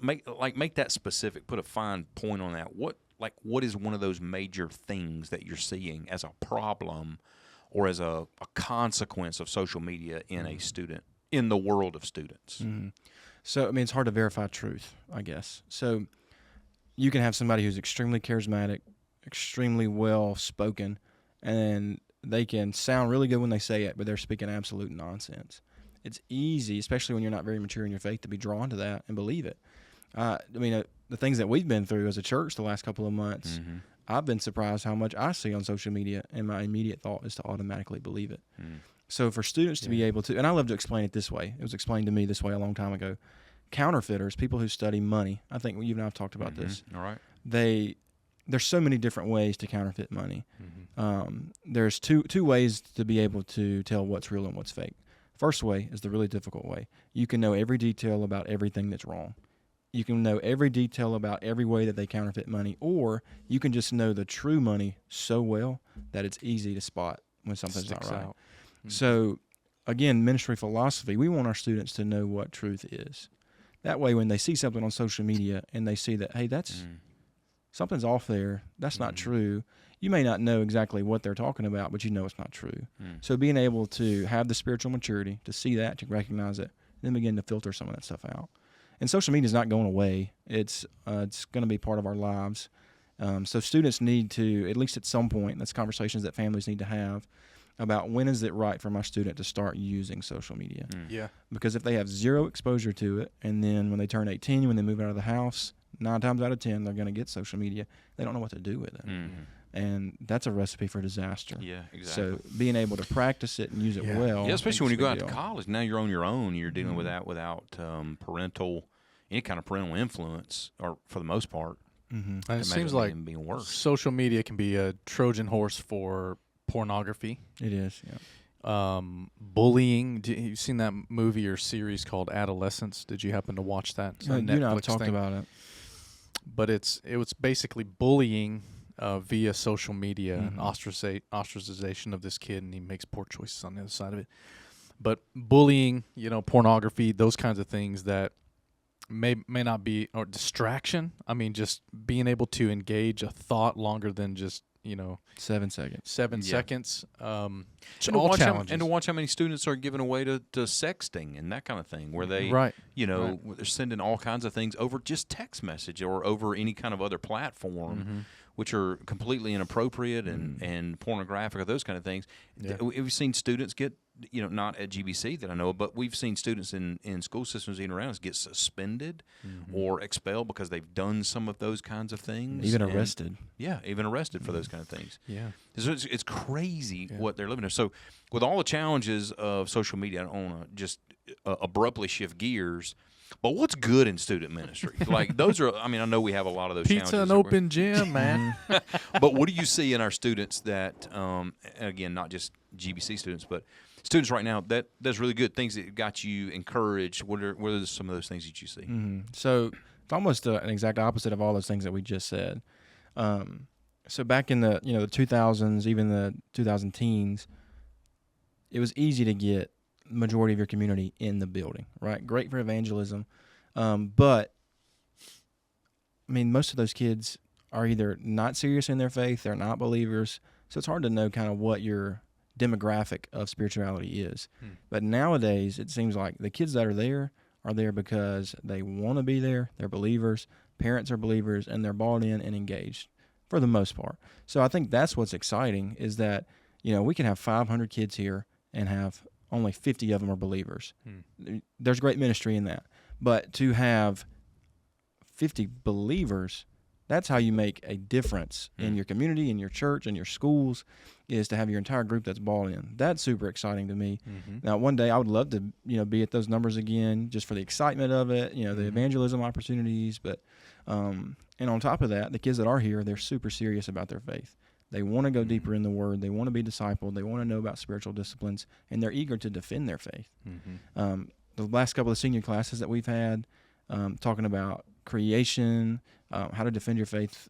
Make that specific. Put a fine point on that. What is one of those major things that you're seeing as a problem, or as a consequence of social media in the world of students? So, it's hard to verify truth, I guess. So you can have somebody who's extremely charismatic, extremely well-spoken, and they can sound really good when they say it, but they're speaking absolute nonsense. It's easy, especially when you're not very mature in your faith, to be drawn to that and believe it. The things that we've been through as a church the last couple of months, I've been surprised how much I see on social media, and my immediate thought is to automatically believe it. So for students to be able to, and I love to explain it this way. It was explained to me this way a long time ago. counterfeiters, people who study money. I think you and I have talked about this. All right. There's so many different ways to counterfeit money. There's two ways to be able to tell what's real and what's fake. First way is the really difficult way. You can know every detail about everything that's wrong. You can know every detail about every way that they counterfeit money, or you can just know the true money so well that it's easy to spot when something's Sticks not right. out. So, again, ministry philosophy, we want our students to know what truth is. That way, when they see something on social media and they see that, hey, that's something's off there, that's not true, you may not know exactly what they're talking about, but you know it's not true. So being able to have the spiritual maturity, to see that, to recognize it, then begin to filter some of that stuff out. And social media is not going away. It's going to be part of our lives. So students need to, at least at some point, that's conversations that families need to have about when is it right for my student to start using social media. Yeah. Because if they have zero exposure to it, and then when they turn 18, when they move out of the house, 9 times out of 10, they're going to get social media. They don't know what to do with it. And that's a recipe for disaster. Yeah, exactly. So being able to practice it and use it well. Yeah, especially when you go out to deal. college. Now you're on your own. You're dealing with that without any kind of parental influence, or for the most part. And it Imagine seems like even being worse. social media can be a Trojan horse for pornography. It is, yeah. Bullying. You seen that movie or series called Adolescence? Did you happen to watch that? It's a You know, I've Netflix talked thing. about it. But it was basically bullying via social media and ostracization of this kid, and he makes poor choices on the other side of it. But bullying, pornography, those kinds of things that may not be, or distraction. I mean, just being able to engage a thought longer than just 7 seconds. 7 Yeah. seconds. And All to challenges. watch how many students are giving away to sexting and that kind of thing, where they, Right. they're sending all kinds of things over just text message or over any kind of other platform, which are completely inappropriate and pornographic or those kind of things. Yeah. We've seen students get, not at GBC that I know of, but we've seen students in school systems even around us get suspended or expelled because they've done some of those kinds of things. Even And- arrested. Yeah, even arrested for those kind of things. Yeah. So it's crazy what they're living there. So with all the challenges of social media, I don't want to just abruptly shift gears, but what's good in student ministry? Like those are, I know we have a lot of those Pizza challenges. and open gym, man. But what do you see in our students that, again, not just GBC students, but students right now, that's really good, things that got you encouraged? What are some of those things that you see? So it's almost an exact opposite of all those things that we just said. So back in the the 2000s, even the 2010s, it was easy to get the majority of your community in the building, right? Great for evangelism, but most of those kids are either not serious in their faith, they're not believers, so it's hard to know kind of what your demographic of spirituality is. But nowadays, it seems like the kids that are there because they want to be there, they're believers, parents are believers, and they're bought in and engaged for the most part. So I think that's what's exciting is that, we can have 500 kids here and have only 50 of them are believers. There's great ministry in that. But to have 50 believers, that's how you make a difference in your community, in your church, in your schools, is to have your entire group that's bought in. That's super exciting to me. Now, one day I would love to, be at those numbers again, just for the excitement of it, the evangelism opportunities. But, and on top of that, the kids that are here, they're super serious about their faith. They want to go deeper in the Word. They want to be discipled. They want to know about spiritual disciplines, and they're eager to defend their faith. The last couple of senior classes that we've had, talking about creation, how to defend your faith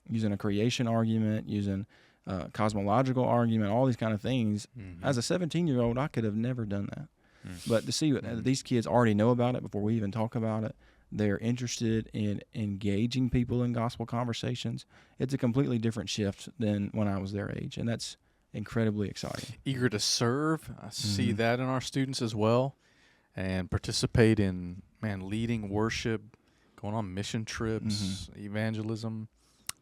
using a creation argument, using cosmological argument, all these kind of things. As a 17-year-old, I could have never done that. But to see what these kids already know about it before we even talk about it, they're interested in engaging people in gospel conversations. It's a completely different shift than when I was their age, and that's incredibly exciting. Eager to serve. I see that in our students as well, and participate in, leading worship, going on mission trips, evangelism,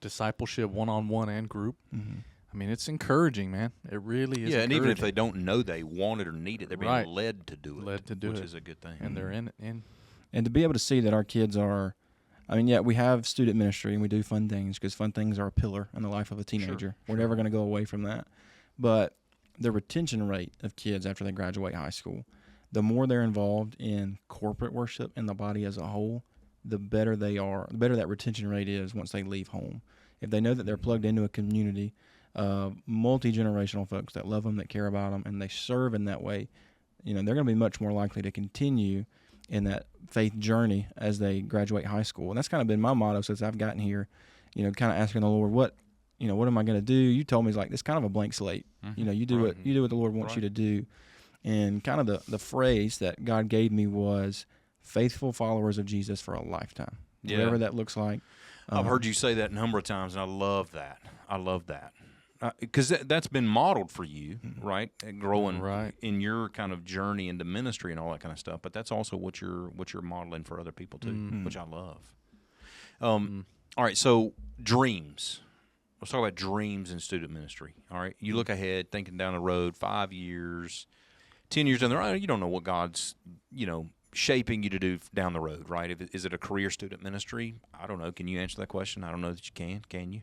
discipleship, one-on-one and group. It's encouraging, man. It really is. Yeah, and even if encouraging. they don't know they want it or need it, they're being Right. led to do it. Which is a good thing. And they're in. And to be able to see that our kids are, we have student ministry and we do fun things because fun things are a pillar in the life of a teenager. We're never going to go away from that. But the retention rate of kids after they graduate high school, the more they're involved in corporate worship and the body as a whole, the better they are, the better that retention rate is once they leave home. If they know that they're plugged into a community of multi-generational folks that love them, that care about them, and they serve in that way, they're going to be much more likely to continue in that faith journey as they graduate high school. And that's kind of been my motto since I've gotten here, kind of asking the Lord, what am I going to do? You told me it's kind of a blank slate. Mm-hmm. You do what the Lord wants you to do. And kind of the phrase that God gave me was faithful followers of Jesus for a lifetime, whatever that looks like. I've heard you say that a number of times, and I love that. Because that's been modeled for you, right? Growing in your kind of journey into ministry and all that kind of stuff. But that's also what you're modeling for other people too, which I love. All right, so dreams. Let's talk about dreams in student ministry. All right, you look ahead, thinking down the road, 5 years, 10 years down the road. You don't know what God's shaping you to do down the road, right? Is it a career student ministry? I don't know. Can you answer that question? I don't know that you can. Can you?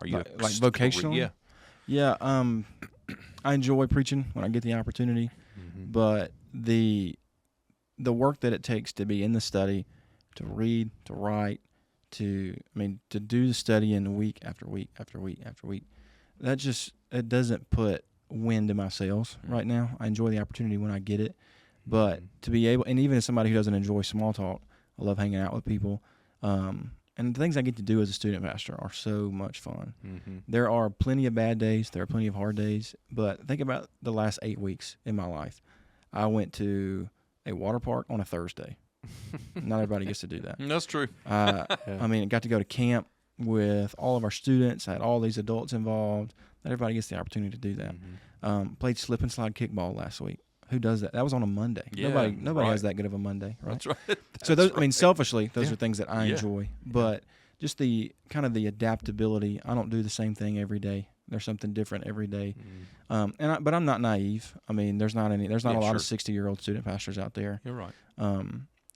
Are you like vocational? Yeah. Yeah, I enjoy preaching when I get the opportunity, but the work that it takes to be in the study, to read, to write, to do the study in week after week after week after week, it doesn't put wind in my sails right now. I enjoy the opportunity when I get it, but to be able, and even as somebody who doesn't enjoy small talk, I love hanging out with people. And the things I get to do as a student pastor are so much fun. There are plenty of bad days. There are plenty of hard days. But think about the last 8 weeks in my life. I went to a water park on a Thursday. Not everybody gets to do that. That's true. I got to go to camp with all of our students. I had all these adults involved. Not everybody gets the opportunity to do that. Played slip and slide kickball last week. Who does that? That was on a Monday. Yeah, nobody has that good of a Monday, right? That's right. So those, selfishly, those are things that I enjoy. But just the kind of the adaptability. I don't do the same thing every day. There's something different every day. But I'm not naive. There's not a lot of 60-year-old student pastors out there. You're right.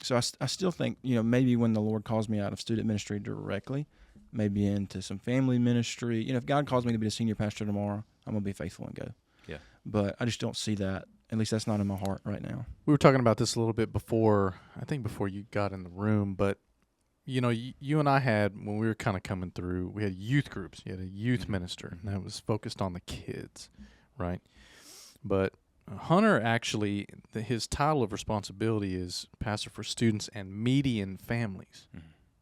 So I still think, maybe when the Lord calls me out of student ministry directly, maybe into some family ministry. If God calls me to be a senior pastor tomorrow, I'm going to be faithful and go. Yeah. But I just don't see that. At least that's not in my heart right now. We were talking about this a little bit before you got in the room, but you and I had, when we were kind of coming through, we had youth groups. You had a youth minister that was focused on the kids, right? But Hunter actually, his title of responsibility is pastor for students and median families,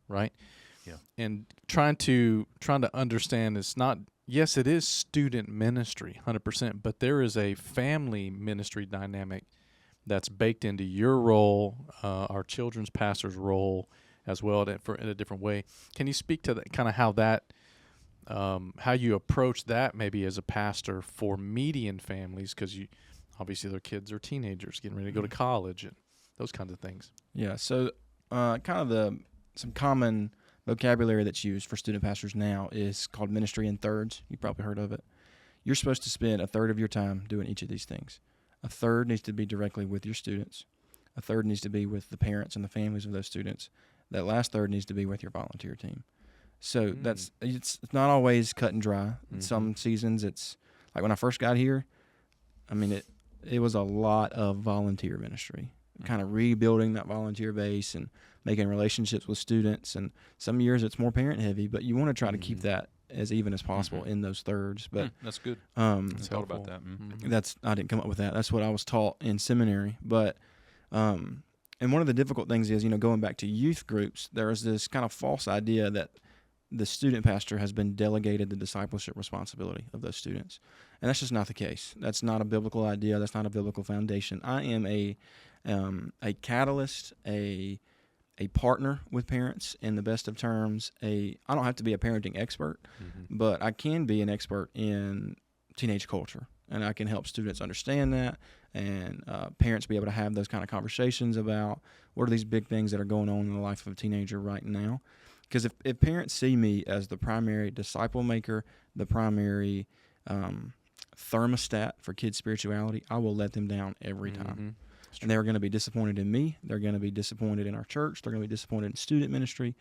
right? Yeah. And trying to understand, it's not. Yes, it is student ministry, 100%, but there is a family ministry dynamic that's baked into your role, our children's pastor's role as well, in a different way. Can you speak to that, kind of how you approach that maybe as a pastor for median families, because obviously their kids are teenagers getting ready to go to college and those kinds of things. Yeah, so some common vocabulary that's used for student pastors now is called ministry in thirds. You've probably heard of it. You're supposed to spend a third of your time doing each of these things. A third needs to be directly with your students. A third needs to be with the parents and the families of those students. That last third needs to be with your volunteer team. So it's not always cut and dry. Some seasons it's like when I first got here, it was a lot of volunteer ministry, kind of rebuilding that volunteer base and making relationships with students. And some years it's more parent heavy, but you want to try to keep that as even as possible in those thirds. But that's good. I thought about that. I didn't come up with that. That's what I was taught in seminary. But and one of the difficult things is, going back to youth groups, there is this kind of false idea that the student pastor has been delegated the discipleship responsibility of those students. And that's just not the case. That's not a biblical idea. That's not a biblical foundation. I am a catalyst, a partner with parents in the best of terms. I don't have to be a parenting expert, but I can be an expert in teenage culture, and I can help students understand that, and parents be able to have those kind of conversations about what are these big things that are going on in the life of a teenager right now. Because if parents see me as the primary disciple maker, the primary thermostat for kids' spirituality, I will let them down every time. And they're going to be disappointed in me. They're going to be disappointed in our church. They're going to be disappointed in student ministry.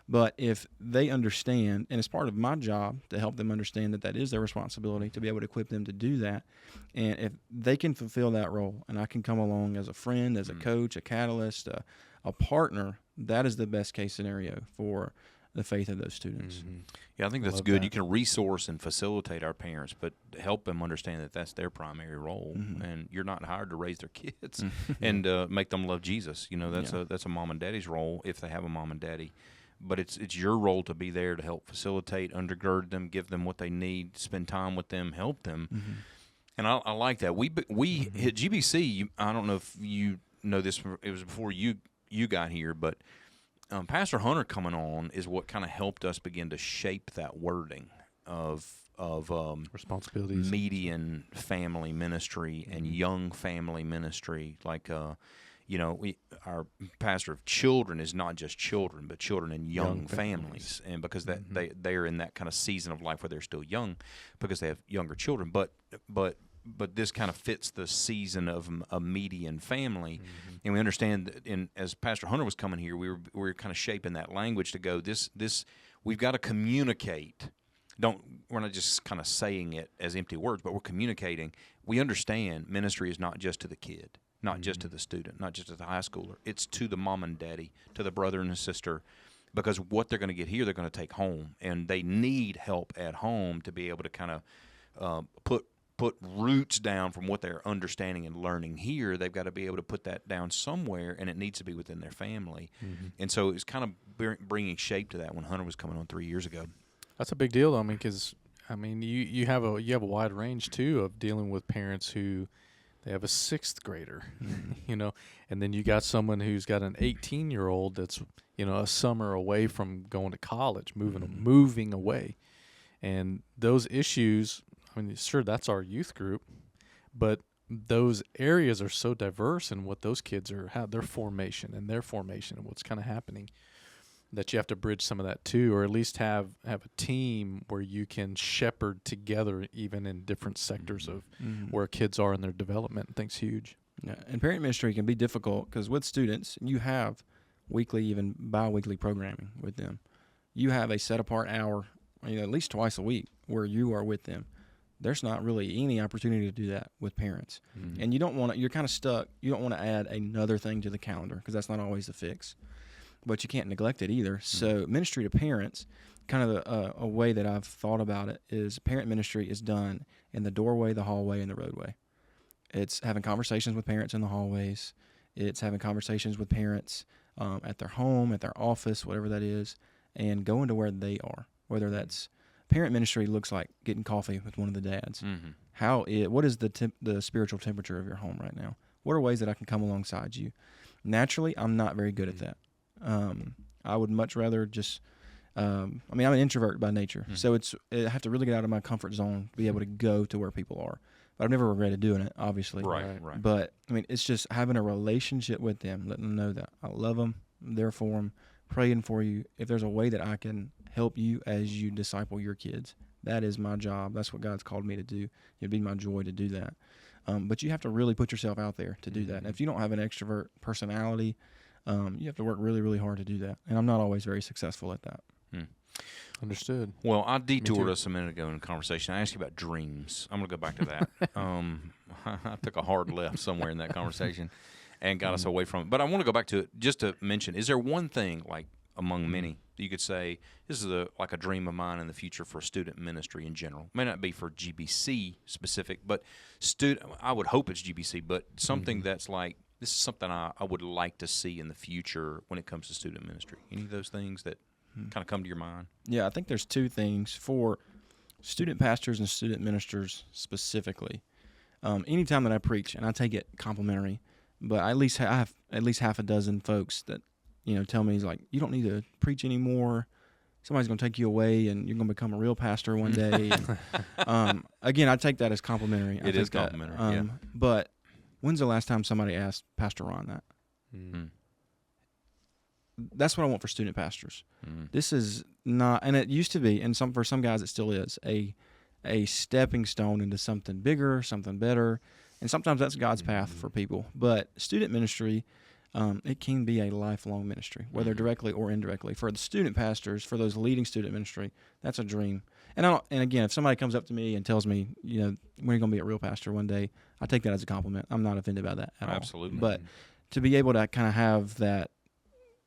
But if they understand, and it's part of my job to help them understand that that is their responsibility, to be able to equip them to do that. And if they can fulfill that role, and I can come along as a friend, as a coach, a catalyst, a partner, that is the best case scenario for the faith of those students. Yeah, I think that's good. You can resource and facilitate our parents, but help them understand that that's their primary role, and you're not hired to raise their kids and make them love Jesus. You know, that's a mom and daddy's role if they have a mom and daddy. But it's your role to be there to help facilitate, undergird them, give them what they need, spend time with them, help them. And I like that. We at GBC. I don't know if you know this. It was before you got here, but Pastor Hunter coming on is what kind of helped us begin to shape that wording of responsibilities, median family ministry and young family ministry. Like our pastor of children is not just children, but children and young families, and because that they're in that kind of season of life where they're still young, because they have younger children. But this kind of fits the season of a median family, and we understand that. As Pastor Hunter was coming here, we were kind of shaping that language to go. This we've got to communicate. We're not just kind of saying it as empty words, but we're communicating. We understand ministry is not just to the kid, not just to the student, not just to the high schooler. It's to the mom and daddy, to the brother and the sister, because what they're going to get here, they're going to take home, and they need help at home to be able to kind of put roots down from what they're understanding and learning here. They've got to be able to put that down somewhere, and it needs to be within their family. And so it's kind of bringing shape to that when Hunter was coming on 3 years ago. That's a big deal, though. I mean, because you have a wide range too of dealing with parents who they have a 6th grader, and then you got someone who's got an 18-year-old that's a summer away from going to college, moving away, and those issues. I mean, sure, that's our youth group, but those areas are so diverse in what those kids are, how their formation and what's kind of happening, that you have to bridge some of that too, or at least have a team where you can shepherd together, even in different sectors of where kids are in their development. I think's huge. Yeah, and parent ministry can be difficult because with students, you have weekly, even bi-weekly programming with them. You have a set-apart hour, at least twice a week, where you are with them. There's not really any opportunity to do that with parents. And you don't want to, you're kind of stuck. You don't want to add another thing to the calendar because that's not always the fix. But you can't neglect it either. So ministry to parents, kind of a way that I've thought about it is parent ministry is done in the doorway, the hallway, and the roadway. It's having conversations with parents in the hallways. It's having conversations with parents at their home, at their office, whatever that is, and going to where they are, whether that's parent ministry looks like getting coffee with one of the dads. What is the spiritual temperature of your home right now? What are ways that I can come alongside you? Naturally, I'm not very good at that. I would much rather just, I'm an introvert by nature, so I have to really get out of my comfort zone to be able to go to where people are. But I've never regretted doing it, obviously. Right. But, it's just having a relationship with them, letting them know that I love them, I'm there for them, praying for you. If there's a way that I can help you as you disciple your kids, that is my job. That's what God's called me to do. It'd be my joy to do that. But you have to really put yourself out there to do that. And if you don't have an extrovert personality, you have to work really, really hard to do that. And I'm not always very successful at that. Understood. Well, I detoured us a minute ago in a conversation. I asked you about dreams. I'm going to go back to that. I took a hard left somewhere in that conversation and got us away from it. But I want to go back to it just to mention, is there one thing, like among many, that you could say, this is like a dream of mine in the future for student ministry in general? It may not be for GBC specific, but I would hope it's GBC, but something that's like, this is something I would like to see in the future when it comes to student ministry. Any of those things that kind of come to your mind? Yeah, I think there's two things for student pastors and student ministers specifically. Anytime that I preach, and I take it complimentary, but I have at least half a dozen folks that tell me, like, you don't need to preach anymore. Somebody's going to take you away, and you're going to become a real pastor one day. And, again, I take that as complimentary. It is complimentary. Yeah. But when's the last time somebody asked Pastor Ron that? That's what I want for student pastors. This is not, and it used to be, and for some guys it still is, a stepping stone into something bigger, something better. And sometimes that's God's path for people. But student ministry, it can be a lifelong ministry, whether directly or indirectly. For the student pastors, for those leading student ministry, that's a dream. And again, if somebody comes up to me and tells me, when you're going to be a real pastor one day, I take that as a compliment. I'm not offended by that at all. Absolutely. But to be able to kind of have that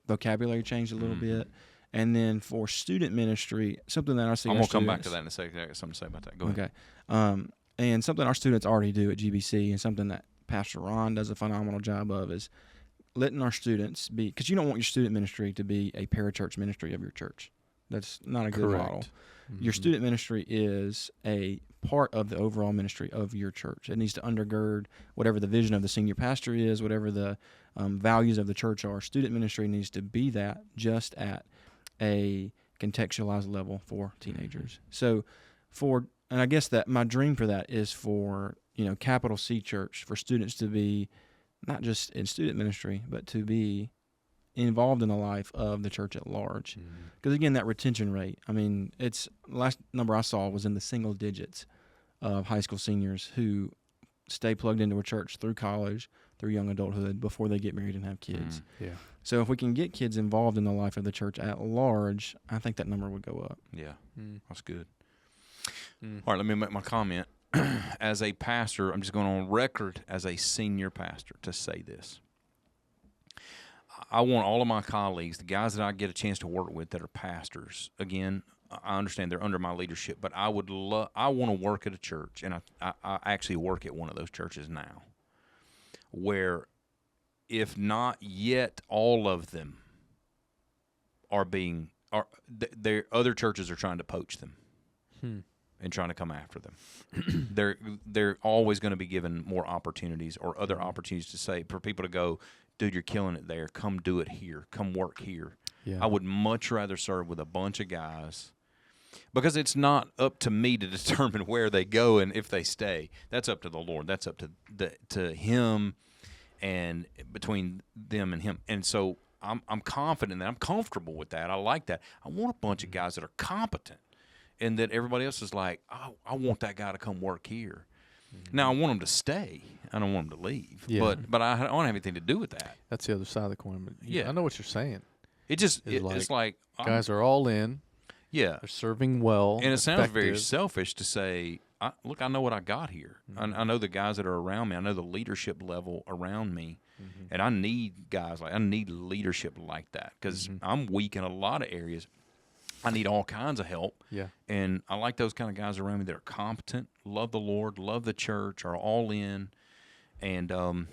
vocabulary changed a little bit. And then for student ministry, something that I see I'm our going to come back students- to that in a second. I got something to say about that. Go ahead. Okay. And something our students already do at GBC, and something that Pastor Ron does a phenomenal job of, is letting our students be, because you don't want your student ministry to be a parachurch ministry of your church. That's not a good Correct. model. Your student ministry is a part of the overall ministry of your church. It needs to undergird whatever the vision of the senior pastor is, whatever the values of the church are. Student ministry needs to be that, just at a contextualized level for teenagers. So and I guess that my dream for that is for, capital C church, for students to be not just in student ministry, but to be involved in the life of the church at large. Because again, that retention rate, it's last number I saw was in the single digits of high school seniors who stay plugged into a church through college, through young adulthood, before they get married and have kids. Yeah. So if we can get kids involved in the life of the church at large, I think that number would go up. Yeah, that's good. All right, let me make my comment. As a pastor, I'm just going on record as a senior pastor to say this. I want all of my colleagues, the guys that I get a chance to work with that are pastors, again, I understand they're under my leadership, but I want to work at a church, and I actually work at one of those churches now, where if not yet all of them their other churches are trying to poach them and trying to come after them. They're always going to be given more opportunities or other opportunities to say, for people to go, dude, you're killing it there. Come do it here. Come work here. Yeah. I would much rather serve with a bunch of guys, because it's not up to me to determine where they go and if they stay. That's up to the Lord. That's up to Him, and between them and Him. And so I'm confident that I'm comfortable with that. I like that. I want a bunch of guys that are competent, and that everybody else is like, oh, I want that guy to come work here. Now, I want them to stay. I don't want them to leave. Yeah. But I don't have anything to do with that. That's the other side of the coin. But Yeah. I know what you're saying. It's like Guys are all in. yeah. They're serving well. And it sounds very effective. selfish to say, look, I know what I got here. I know the guys that are around me. I know the leadership level around me. And I need guys I need leadership like that, because I'm weak in a lot of areas. I need all kinds of help. Yeah. And I like those kind of guys around me that are competent, love the Lord, love the church, are all in. And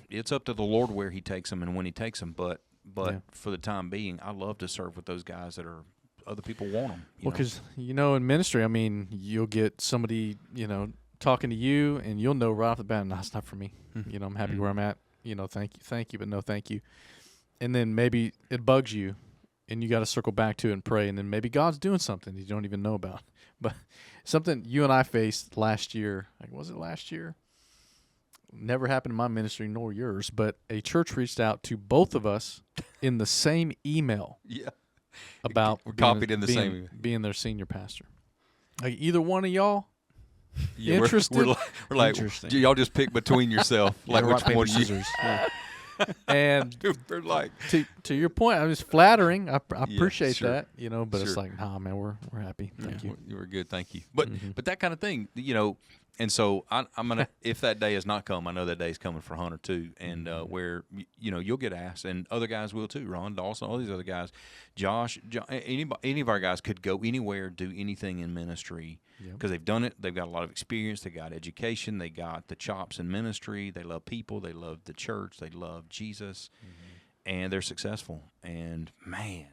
it's up to the Lord where He takes them and when He takes them. But Yeah. for the time being, I love to serve with those guys that are other people want them. Well, because, in ministry, you'll get somebody, talking to you, and you'll know right off the bat, no, it's not for me. I'm happy where I'm at. Thank you, but no thank you. And then maybe it bugs you, and you got to circle back to it and pray, and then maybe God's doing something you don't even know about. But something you and I faced last year, was it last year? Never happened in my ministry nor yours, but a church reached out to both of us in the same email Yeah. about We're copied in the being, same. being their senior pastor. Either one of y'all Yeah, interested? We're like, Interesting. y'all just pick between yourself, like rock, which paper, one you. scissors. Yeah. And They're like, to your point, I was flattering. I appreciate sure. that, but it's Sure. like, nah, man, we're happy. Thank you. You were good, thank you. But that kind of thing, and so I'm gonna. If that day has not come, I know that day is coming for Hunter too, and where you'll get asked, and other guys will too. Ron Dawson, all these other guys, Josh, any of our guys could go anywhere, do anything in ministry because they've done it. They've got a lot of experience. They got education. They got the chops in ministry. They love people. They love the church. They love Jesus. And they're successful. And man,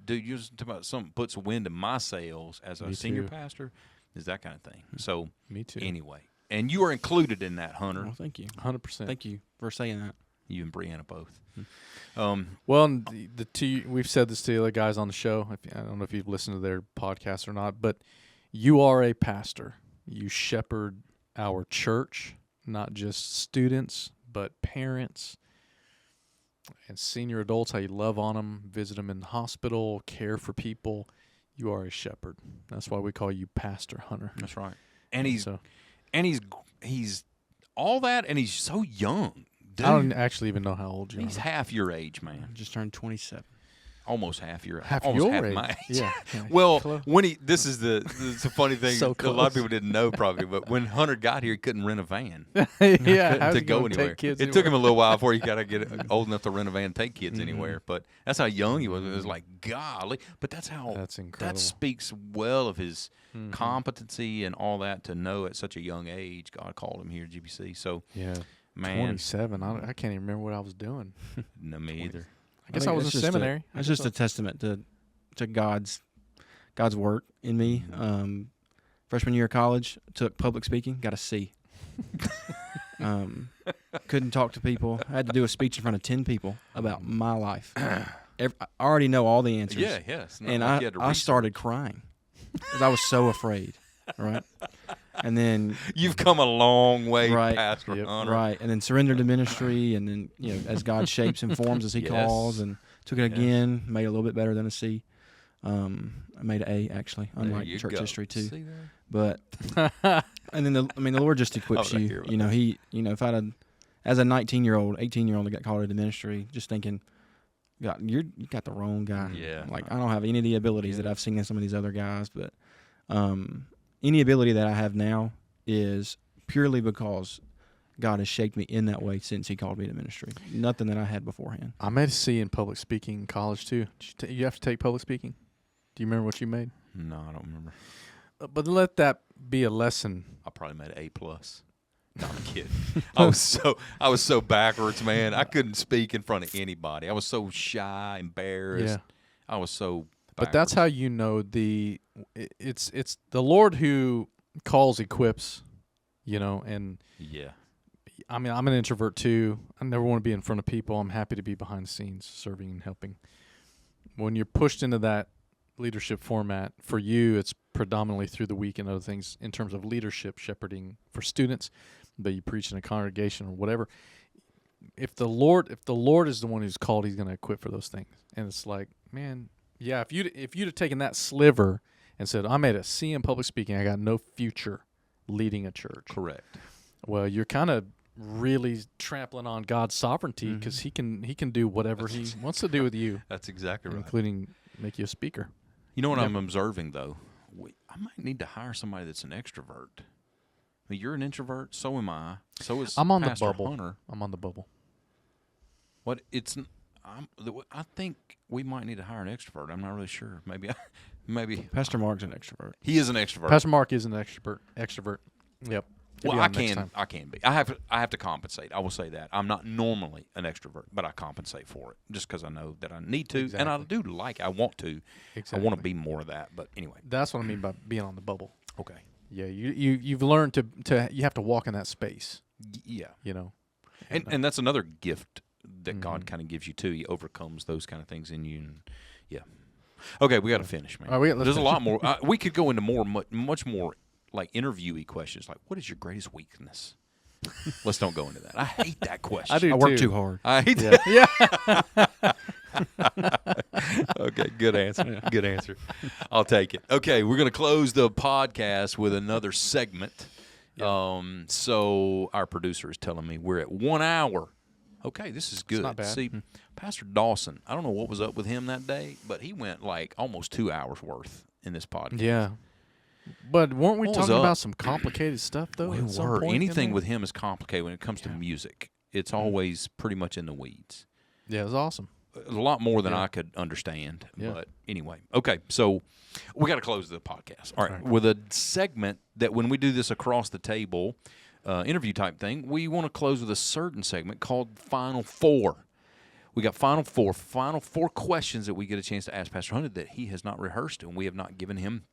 dude, you just talk about something puts wind in my sails as a Me senior too. pastor, is that kind of thing. So Me too. anyway, and you are included in that, Hunter. Well, thank you. 100%. Thank you for saying that. You and Brianna both. Well, and the two, we've said this to the other guys on the show. I don't know if you've listened to their podcast or not, but you are a pastor. You shepherd our church, not just students, but parents and senior adults, how you love on them, visit them in the hospital, care for people. You are a shepherd. That's why we call you Pastor Hunter. That's right. And he's So, he's all that, and he's so young. Dude, I don't actually even know how old you he's are. half your age, man. Just turned 27. Almost half your Half almost your half age. my age. Yeah. Well, Close. when this is a funny thing. So A lot of close. people didn't know probably, but when Hunter got here, he couldn't rent a van yeah. How's to he go gonna anywhere. take kids It took him anywhere? a little while before he got to get old enough to rent a van and take kids anywhere. But that's how young he was. It was like, golly. But that's how. That's incredible. That speaks well of his competency and all that to know at such a young age. God called him here at GBC. So, Yeah. man, 27. I can't even remember what I was doing. no, me either. I guess think I was that's in just seminary. That's just a testament to God's work in me. Freshman year of college, took public speaking, got a C. Couldn't talk to people. I had to do a speech in front of 10 people about my life. I already know all the answers. Yeah, yes. And I started crying because I was so afraid. Right. And then You've come a long way, Right. Pastor Yep. Hunter. right, and then surrendered to ministry, and then as God shapes and forms as He Yes. calls, and took it again, made it a little bit better than a C. I made an A actually, There unlike you church go. history too. See there? But and then the Lord just equips I was you. here about You know, He if I'd have, as a 19-year-old, 18-year-old, I got called into ministry, just thinking, God, you got the wrong guy. Yeah. Like I don't have any of the abilities that I've seen in some of these other guys, but any ability that I have now is purely because God has shaped me in that way since He called me to ministry. Nothing that I had beforehand. I made a C in public speaking in college too. Did you have to take public speaking? Do you remember what you made? No, I don't remember. But let that be a lesson. I probably made an A+. No, I'm kidding. I was so backwards, man. I couldn't speak in front of anybody. I was so shy, embarrassed. Yeah. I was so But that's how you know it's the Lord who calls, equips, and yeah. I mean, I'm an introvert too. I never want to be in front of people. I'm happy to be behind the scenes, serving and helping. When you're pushed into that leadership format, for you, it's predominantly through the week and other things in terms of leadership, shepherding for students, but you preach in a congregation or whatever. If the Lord is the one who's called, He's going to equip for those things. And it's like, man, yeah, if you'd have taken that sliver and said, I made a C in public speaking, I got no future leading a church. Correct. Well, you're kind of really trampling on God's sovereignty because He can do whatever He wants to do with you, That's exactly right. including make you a speaker. You know what Yep. I'm observing, though? I might need to hire somebody that's an extrovert. I mean, you're an introvert. So am I. So is I'm on Pastor the bubble. Hunter. I'm on the bubble. What it's, I think we might need to hire an extrovert. I'm not really sure. Maybe Pastor Mark's an extrovert. he is an extrovert. Pastor Mark is an extrovert. Yep. He'll Well, be I on next can time. I can be. I have to compensate. I will say that I'm not normally an extrovert, but I compensate for it just because I know that I need to, and I do I want to. I want to be more of that. But anyway, That's what I mean by being on the bubble. okay, Yeah, you've learned to you have to walk in that space. yeah, And that's another gift that God kind of gives you too. He overcomes those kind of things in you. And, yeah. Okay, we got to finish, man. All right, let's There's a finish. lot more. We could go into much more like interviewee questions, like what is your greatest weakness? Let's don't go into that. I hate that question. I do I work too. too hard. I hate Yeah. that. Okay, good answer. Good answer. I'll take it. Okay, we're going to close the podcast with another segment. So our producer is telling me we're at 1 hour. Okay, this is good. not bad. See, Pastor Dawson, I don't know what was up with him that day, but he went like almost 2 hours worth in this podcast. Yeah. But weren't we What was talking up? about some complicated stuff though? We at some were. point in Anything there? with him is complicated when it comes to music. It's always pretty much in the weeds. Yeah, it was awesome. A lot more than Yeah. I could understand. Yeah. But anyway, okay. So we got to close the podcast. All right. With a segment that when we do this across the table interview type thing, we want to close with a certain segment called Final Four. We got final four questions that we get a chance to ask Pastor Hunter that he has not rehearsed and we have not given him.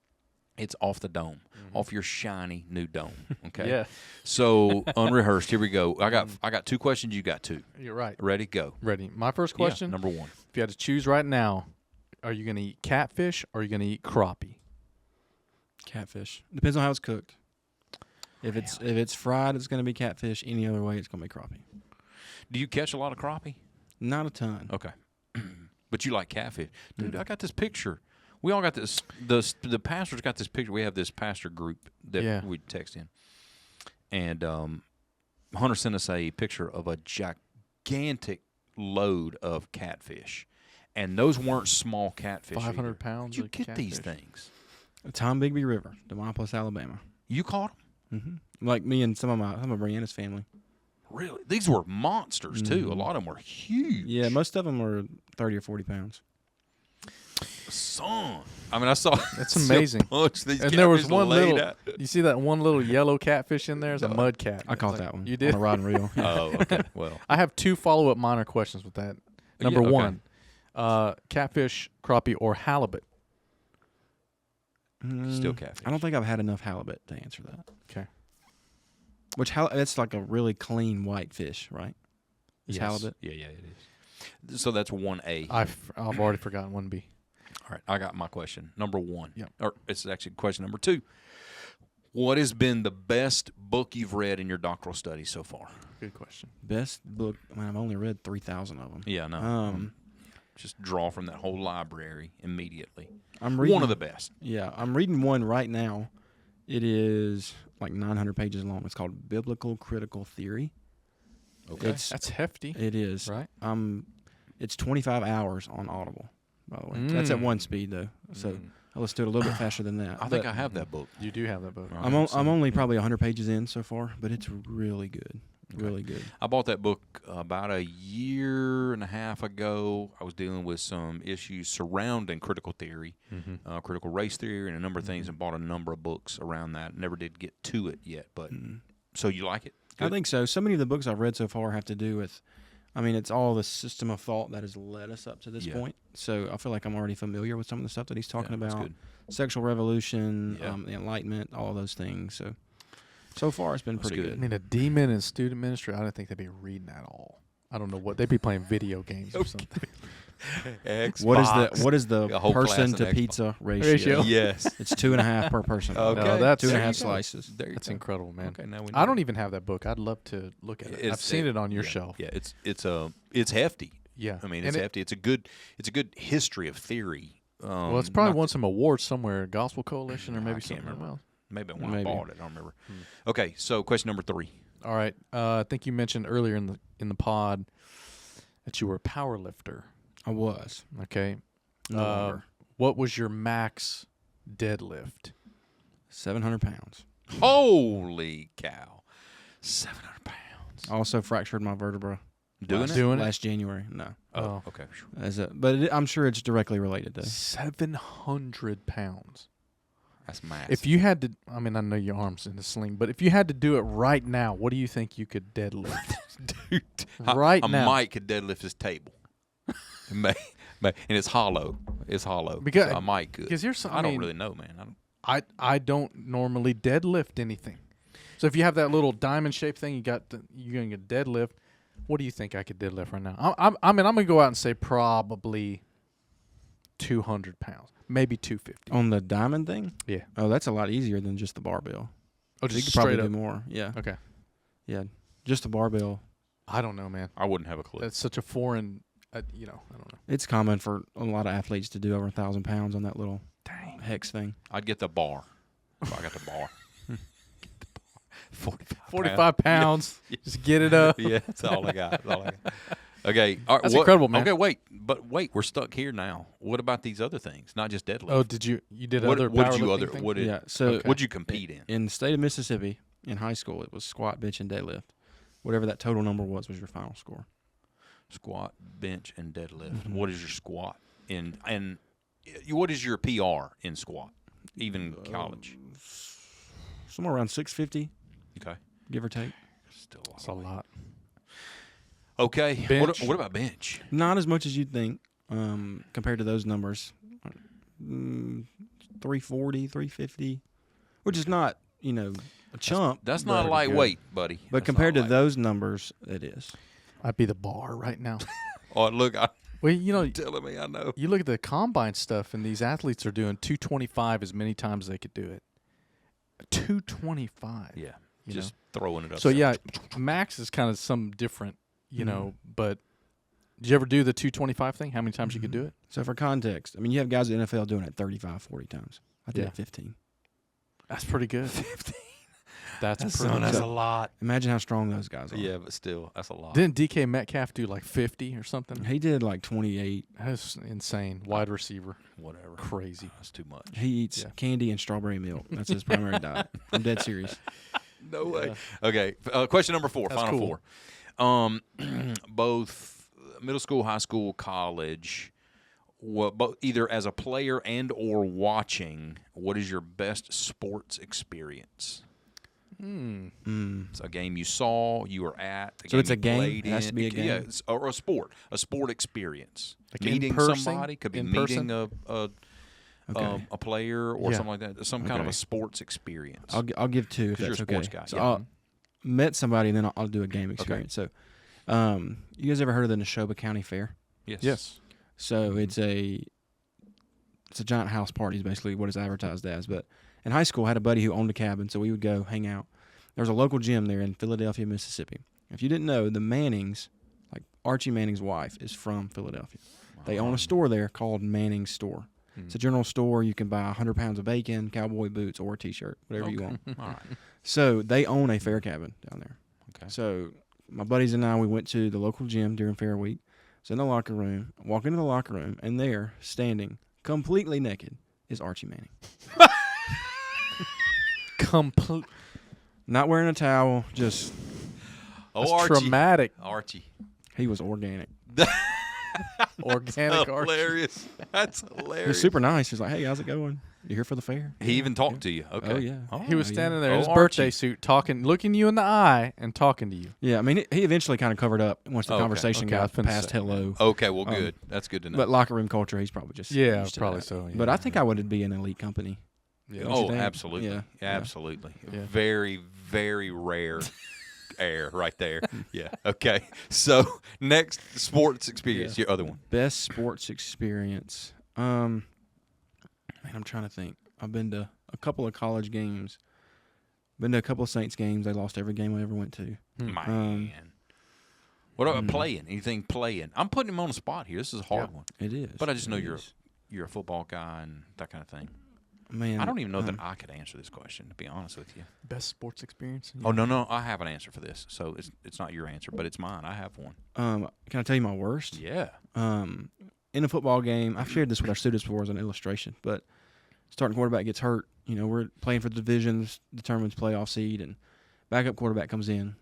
It's off the dome, off your shiny new dome. Okay. Yeah. So unrehearsed. Here we go. I got 2 questions. You got 2. You're right. Ready? Go. Ready. My first question. Yeah, number 1. If you had to choose right now, are you going to eat catfish or are you going to eat crappie? Catfish. Depends on how it's cooked. If it's fried, it's going to be catfish. Any other way, it's going to be crappie. Do you catch a lot of crappie? Not a ton. Okay. But you like catfish. Dude, I got this picture. We all got this. The pastors got this picture. We have this pastor group that Yeah. we text in. And Hunter sent us a picture of a gigantic load of catfish, and those weren't small catfish. 500 either. pounds Where'd you of get these catfish. things? Tom Bigby River, Demopolis, Alabama. You caught them? Mm-hmm. Like me and some of Brianna's family. Really? These were monsters too. A lot of them were huge. Yeah, most of them were 30 or 40 pounds. Son, I mean, I saw That's amazing. a bunch of these And there was catfish one laid little. out. You see that one little yellow catfish in there? It's a mud cat. I caught that one. You did? On a rod and reel. Oh, okay. Well, I have 2 follow-up minor questions with that. Number okay. 1, catfish, crappie, or halibut? still catfish. I don't think I've had enough halibut to answer that. Okay. Which that's like a really clean white fish, right? Is Yes. halibut? Yeah, it is. So that's 1A. I've already forgotten 1B. All right, I got my question. Number 1. Yep. Or it's actually question number 2. What has been the best book you've read in your doctoral study so far? Good question. Best book. I mean, I've only read 3,000 of them. Yeah, no. Just draw from that whole library immediately. I'm reading One of the best. Yeah, I'm reading one right now. It is like 900 pages long. It's called Biblical Critical Theory. Okay. That's hefty, It is. right? It's 25 hours on Audible, by the way. That's at one speed though. So I listened to it a little bit faster than that. I think I have that book. You do have that book. I'm only probably 100 pages in so far, but it's really good. Really good. I bought that book about a year and a half ago. I was dealing with some issues surrounding critical theory, critical race theory, and a number of things, and bought a number of books around that. Never did get to it yet, but so you like it? I Good? think so. So many of the books I've read so far have to do with, I mean, it's all the system of thought that has led us up to this point. So I feel like I'm already familiar with some of the stuff that he's talking that's about. good. Sexual revolution, Yeah. the Enlightenment, all of those things. So far it's been That's pretty good. I good. mean, a demon in student ministry, I don't think they'd be reading at all. I don't know what they'd be playing video games or something. What is the A whole class person of to Xbox. pizza Ratio? Yes. It's 2.5 per person. Okay. No, that's 2.5 There you go. slices. There you That's go. incredible, man. Okay, now we I know. don't even have that book. I'd love to look at it. I've seen it on your shelf. Yeah, it's hefty. Yeah. I mean, And it's hefty. It's a good history of theory. Well, it's probably not- won some awards somewhere, Gospel Coalition or I maybe can't something remember. else. Maybe when Maybe. I bought it, I don't remember. Okay, so question number 3. All right. I think you mentioned earlier in the pod that you were a power lifter. I was. Okay. No longer. What was your max deadlift? 700 pounds. Holy cow, 700 pounds. I also fractured my vertebra. Doing it? Doing it? last January. No. Oh. Okay. But I'm sure it's directly related to. 700 pounds. That's massive. If you had to, I mean, I know your arm's in a sling, but if you had to do it right now, what do you think you could deadlift? Dude, Right a now. Mike could deadlift his table. and it's hollow. It's hollow. Because- so a Mike could. because here's some- I I don't mean- really know, man. I don't, I don't normally deadlift anything. So if you have that little diamond shaped thing, you're going to get deadlift. What do you think I could deadlift right now? I mean, I'm going to go out and say probably 200 pounds, maybe 250. On the diamond thing? Yeah. Oh, that's a lot easier than just the barbell. Oh, You just could probably straight do up. more. Yeah. Okay. Yeah. Just the barbell. I don't know, man. I wouldn't have a clue. That's such a foreign, I don't know. It's common for a lot of athletes to do over 1,000 pounds on that little Dang. hex thing. I'd get the bar. If I got the bar. 45 pounds. Just get it up. Yeah, that's all I got. That's all I got. Okay. All right, That's incredible, man. Okay, wait. We're stuck here now. What about these other things? Not just deadlift. Oh, did you did what, other what did you powerlifting other things? what did Yeah. So what'd you compete in? in the state of Mississippi, in high school, it was squat, bench, and deadlift. Whatever that total number was your final score. Squat, bench, and deadlift. Mm-hmm. What is your squat and what is your PR in squat? Even college. Somewhere around 650, Okay. give or take. Still That's a lot. Okay. Bench? What about bench? Not as much as you'd think compared to those numbers. 340, 350, which is not, a chump. That's not but- lightweight, buddy. But That's compared not to those numbers, it is. I'd be the bar right now. Oh, look, Well, telling me I know. you look at the combine stuff, and these athletes are doing 225 as many times as they could do it. 225. Yeah. You Just throwing it up. So there. yeah, max is kind of some different, But did you ever do the 225 thing? How many times you could do it? So for context, I mean, you have guys in the NFL doing it 35, 40 times. I did Yeah. it 15. That's pretty good. That's That's, pretty. that's So- a lot. Imagine how strong those guys are. Yeah, but still, that's a lot. Didn't DK Metcalf do like 50 or something? He did like 28. That's insane. Wide receiver. Whatever. Crazy. That's too much. He eats candy and strawberry milk. That's his primary diet. I'm dead serious. No way. Okay. Question number 4. That's Final cool. 4. Both middle school, high school, college. Both either as a player and or watching. What is your best sports experience? It's a game you saw, you were at. So it's a you game? played It has to be a in. Yeah, game? or a sport experience. Like in meeting person? somebody could be In meeting person? a player or Yeah. something like that. Some kind of Okay. a sports experience. I'll give 2 if 'Cause you're a that's okay. sports guy, So yeah. I'll met somebody and then I'll do a game experience. So, you guys ever heard of the Neshoba County Fair? Yes. Yes. So it's a giant house party is basically what it's advertised as. But in high school, I had a buddy who owned a cabin, so we would go hang out. There was a local gym there in Philadelphia, Mississippi. If you didn't know, the Mannings, like Archie Manning's wife, is from Philadelphia. They own a store there called Manning's Store. It's a general store. You can buy 100 pounds of bacon, cowboy boots, or a T-shirt, whatever you want. All right. So they own a fair cabin down there. Okay. So my buddies and I, we went to the local gym during fair week. It's in the locker room. Walk into the locker room, and there, standing completely naked, is Archie Manning. Complete. Not wearing a towel, just Oh, Archie. Traumatic. Archie. he was organic. Organic Archie. Hilarious. That's He hilarious. was super nice. He was like, "Hey, how's it going? You here for the fair?" He even talked to you. Okay. Oh yeah. He was Oh, yeah. standing there in Oh, his Archie. birthday suit, talking, looking you in the eye, and talking to you. Yeah, I mean, he eventually kind of covered up once the Okay. conversation Okay, I was got finna past say. hello. Okay, well, good. That's good to know. But locker room culture, he's probably just Yeah, used to probably that. so, But yeah. I think I would be an elite company. Yeah. Don't you Oh, think? absolutely. Yeah. Absolutely. Yeah. Very, very rare air right there. Yeah. Okay. So, next sports experience, your other one. Best sports experience. Man, I'm trying to think. I've been to a couple of college games. Been to a couple of Saints games. They lost every game I ever went to. Man. What about playing? Anything playing? I'm putting him on the spot here. This is a hard one. It is. But I just know It you're is. a football guy and that kind of thing. Man, I don't even know that I could answer this question, to be honest with you. Best sports experience? Oh, no. I have an answer for this. So, it's not your answer, but it's mine. I have one. Can I tell you my worst? Yeah. In a football game, I've shared this with our students before as an illustration, but starting quarterback gets hurt. You know, we're playing for the divisions, determines playoff seed, and backup quarterback comes in.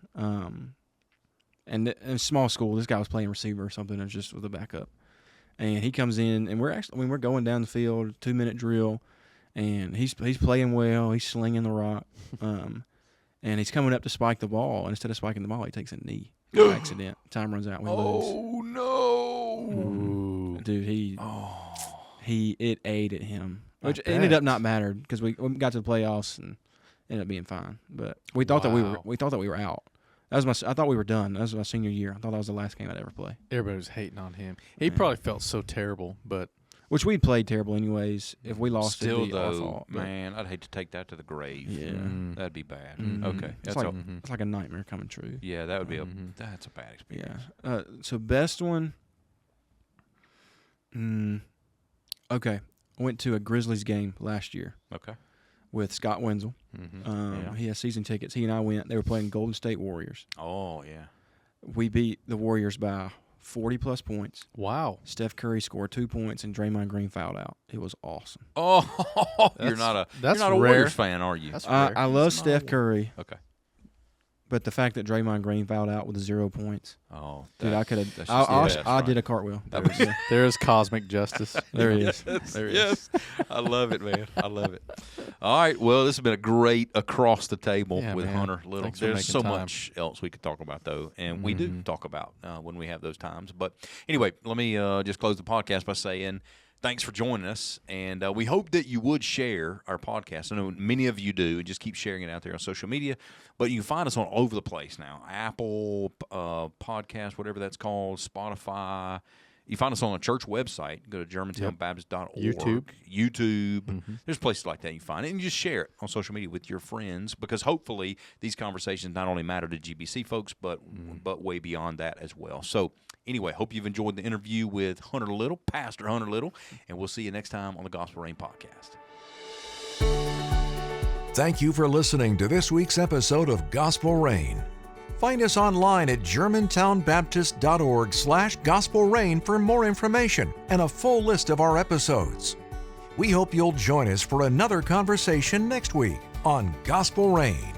And in small school, this guy was playing receiver or something, and just with a backup. And he comes in, and we're going down the field, 2-minute drill, and he's playing well. He's slinging the rock, and he's coming up to spike the ball. And instead of spiking the ball, he takes a knee. By accident. Time runs out. We lose. Oh, no. Ooh. Dude, it ate at him, which I ended bet. up not mattered because we got to the playoffs and ended up being fine. But we thought that Wow. we thought that we were out. That was I thought we were done. That was my senior year. I thought that was the last game I'd ever play. Everybody was hating on him. He probably felt so terrible, but Which we played terrible anyways. If we lost, Still, it'd be our though, fault. But man, I'd hate to take that to the grave. Yeah. That'd be bad. Mhm. Okay. It's That's like a, it's like a nightmare coming true. yeah, that would be that's a bad experience. Yeah. So best one. Okay. I went to a Grizzlies game last year Okay. with Scott Wenzel. Yeah. He has season tickets. He and I went. They were playing Golden State Warriors. Oh, yeah. We beat the Warriors by 40-plus points. wow. Steph Curry scored 2 points, and Draymond Green fouled out. It was awesome. Oh, you're not a that's you're not a rare. Warriors fan, are you? That's I rare. love It's Steph not- Curry, Okay. but the fact that Draymond Green fouled out with 0 points, Oh, dude, I could that's have. just the best, I did right? a cartwheel. That was There is cosmic justice. There he is. There he yes. I love it, man. I love it. All right. Well, this has been a great across the table Yeah, with man. Hunter Little. Thanks for There's making so time. much else we could talk about, though, and we do talk about when we have those times. But anyway, let me just close the podcast by saying thanks for joining us, and we hope that you would share our podcast. I know many of you do, and just keep sharing it out there on social media. But you can find us on all over the place now: Apple Podcast, whatever that's called, Spotify. You find us on a church website. Go to germantownbaptist.org. YouTube. There's places like that you find it. And you just share it on social media with your friends, because hopefully these conversations not only matter to GBC folks, but way beyond that as well. So anyway, hope you've enjoyed the interview with Hunter Little, Pastor Hunter Little, and we'll see you next time on the Gospel Rain Podcast. Thank you for listening to this week's episode of Gospel Rain. Find us online at germantownbaptist.org/Gospel Rain for more information and a full list of our episodes. We hope you'll join us for another conversation next week on Gospel Rain.